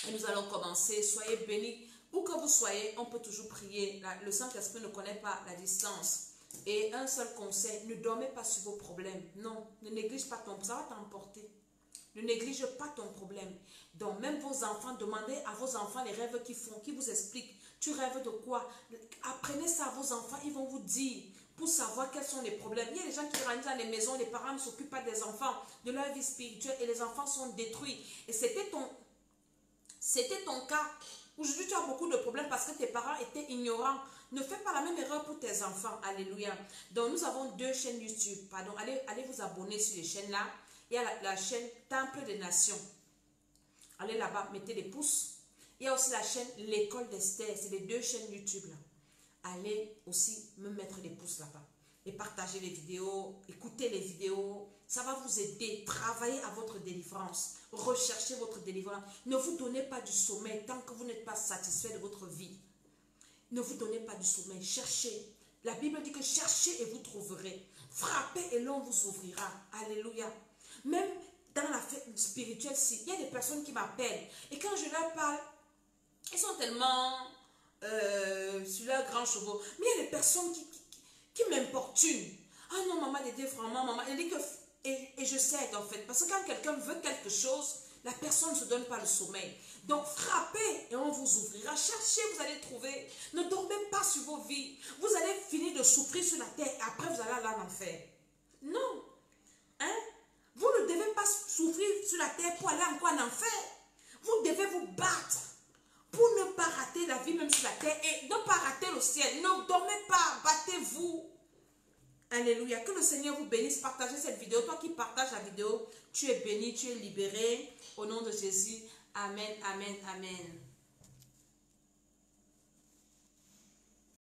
et nous allons commencer. Soyez bénis. Où que vous soyez, on peut toujours prier. Le Saint-Esprit ne connaît pas la distance. Et un seul conseil, ne dormez pas sur vos problèmes. Non, ne néglige pas ton problème. Ça va t'emporter. Ne néglige pas ton problème. Donc, même vos enfants, demandez à vos enfants les rêves qu'ils font, qui vous expliquent. Tu rêves de quoi? Apprenez ça à vos enfants, ils vont vous dire pour savoir quels sont les problèmes. Il y a des gens qui rentrent dans les maisons, les parents ne s'occupent pas des enfants, de leur vie spirituelle et les enfants sont détruits. Et c'était ton cas. Aujourd'hui, tu as beaucoup de problèmes parce que tes parents étaient ignorants. Ne fais pas la même erreur pour tes enfants. Alléluia. Donc, nous avons 2 chaînes YouTube. Pardon, allez vous abonner sur les chaînes-là. Il y a la chaîne Temple des Nations. Allez là-bas, mettez des pouces. Il y a aussi la chaîne L'école d'Esther. C'est les 2 chaînes YouTube-là. Allez aussi me mettre des pouces là-bas. Et partagez les vidéos, écoutez les vidéos. Ça va vous aider. Travaillez à votre délivrance. Recherchez votre délivrance. Ne vous donnez pas du sommeil tant que vous n'êtes pas satisfait de votre vie. Ne vous donnez pas du sommeil. Cherchez. La Bible dit que cherchez et vous trouverez. Frappez et l'on vous ouvrira. Alléluia. Même dans la fête spirituelle, il y a des personnes qui m'appellent. Et quand je leur parle, ils sont tellement sur leurs grands chevaux. Mais il y a des personnes qui m'importunent. Ah non, maman, Dédé, vraiment, maman. Elle dit que... Et je sais en fait. Parce que quand quelqu'un veut quelque chose, la personne ne se donne pas le sommeil. Donc frappez et on vous ouvrira. Cherchez, vous allez trouver. Ne dormez pas sur vos vies. Vous allez finir de souffrir sur la terre et après vous allez aller en enfer. Non. Hein? Vous ne devez pas souffrir sur la terre pour aller encore en enfer. Vous devez vous battre pour ne pas rater la vie même sur la terre et ne pas rater le ciel. Ne dormez pas, battez-vous. Alléluia. Que le Seigneur vous bénisse. Partagez cette vidéo. Toi qui partages la vidéo, tu es béni, tu es libéré. Au nom de Jésus. Amen, amen, amen.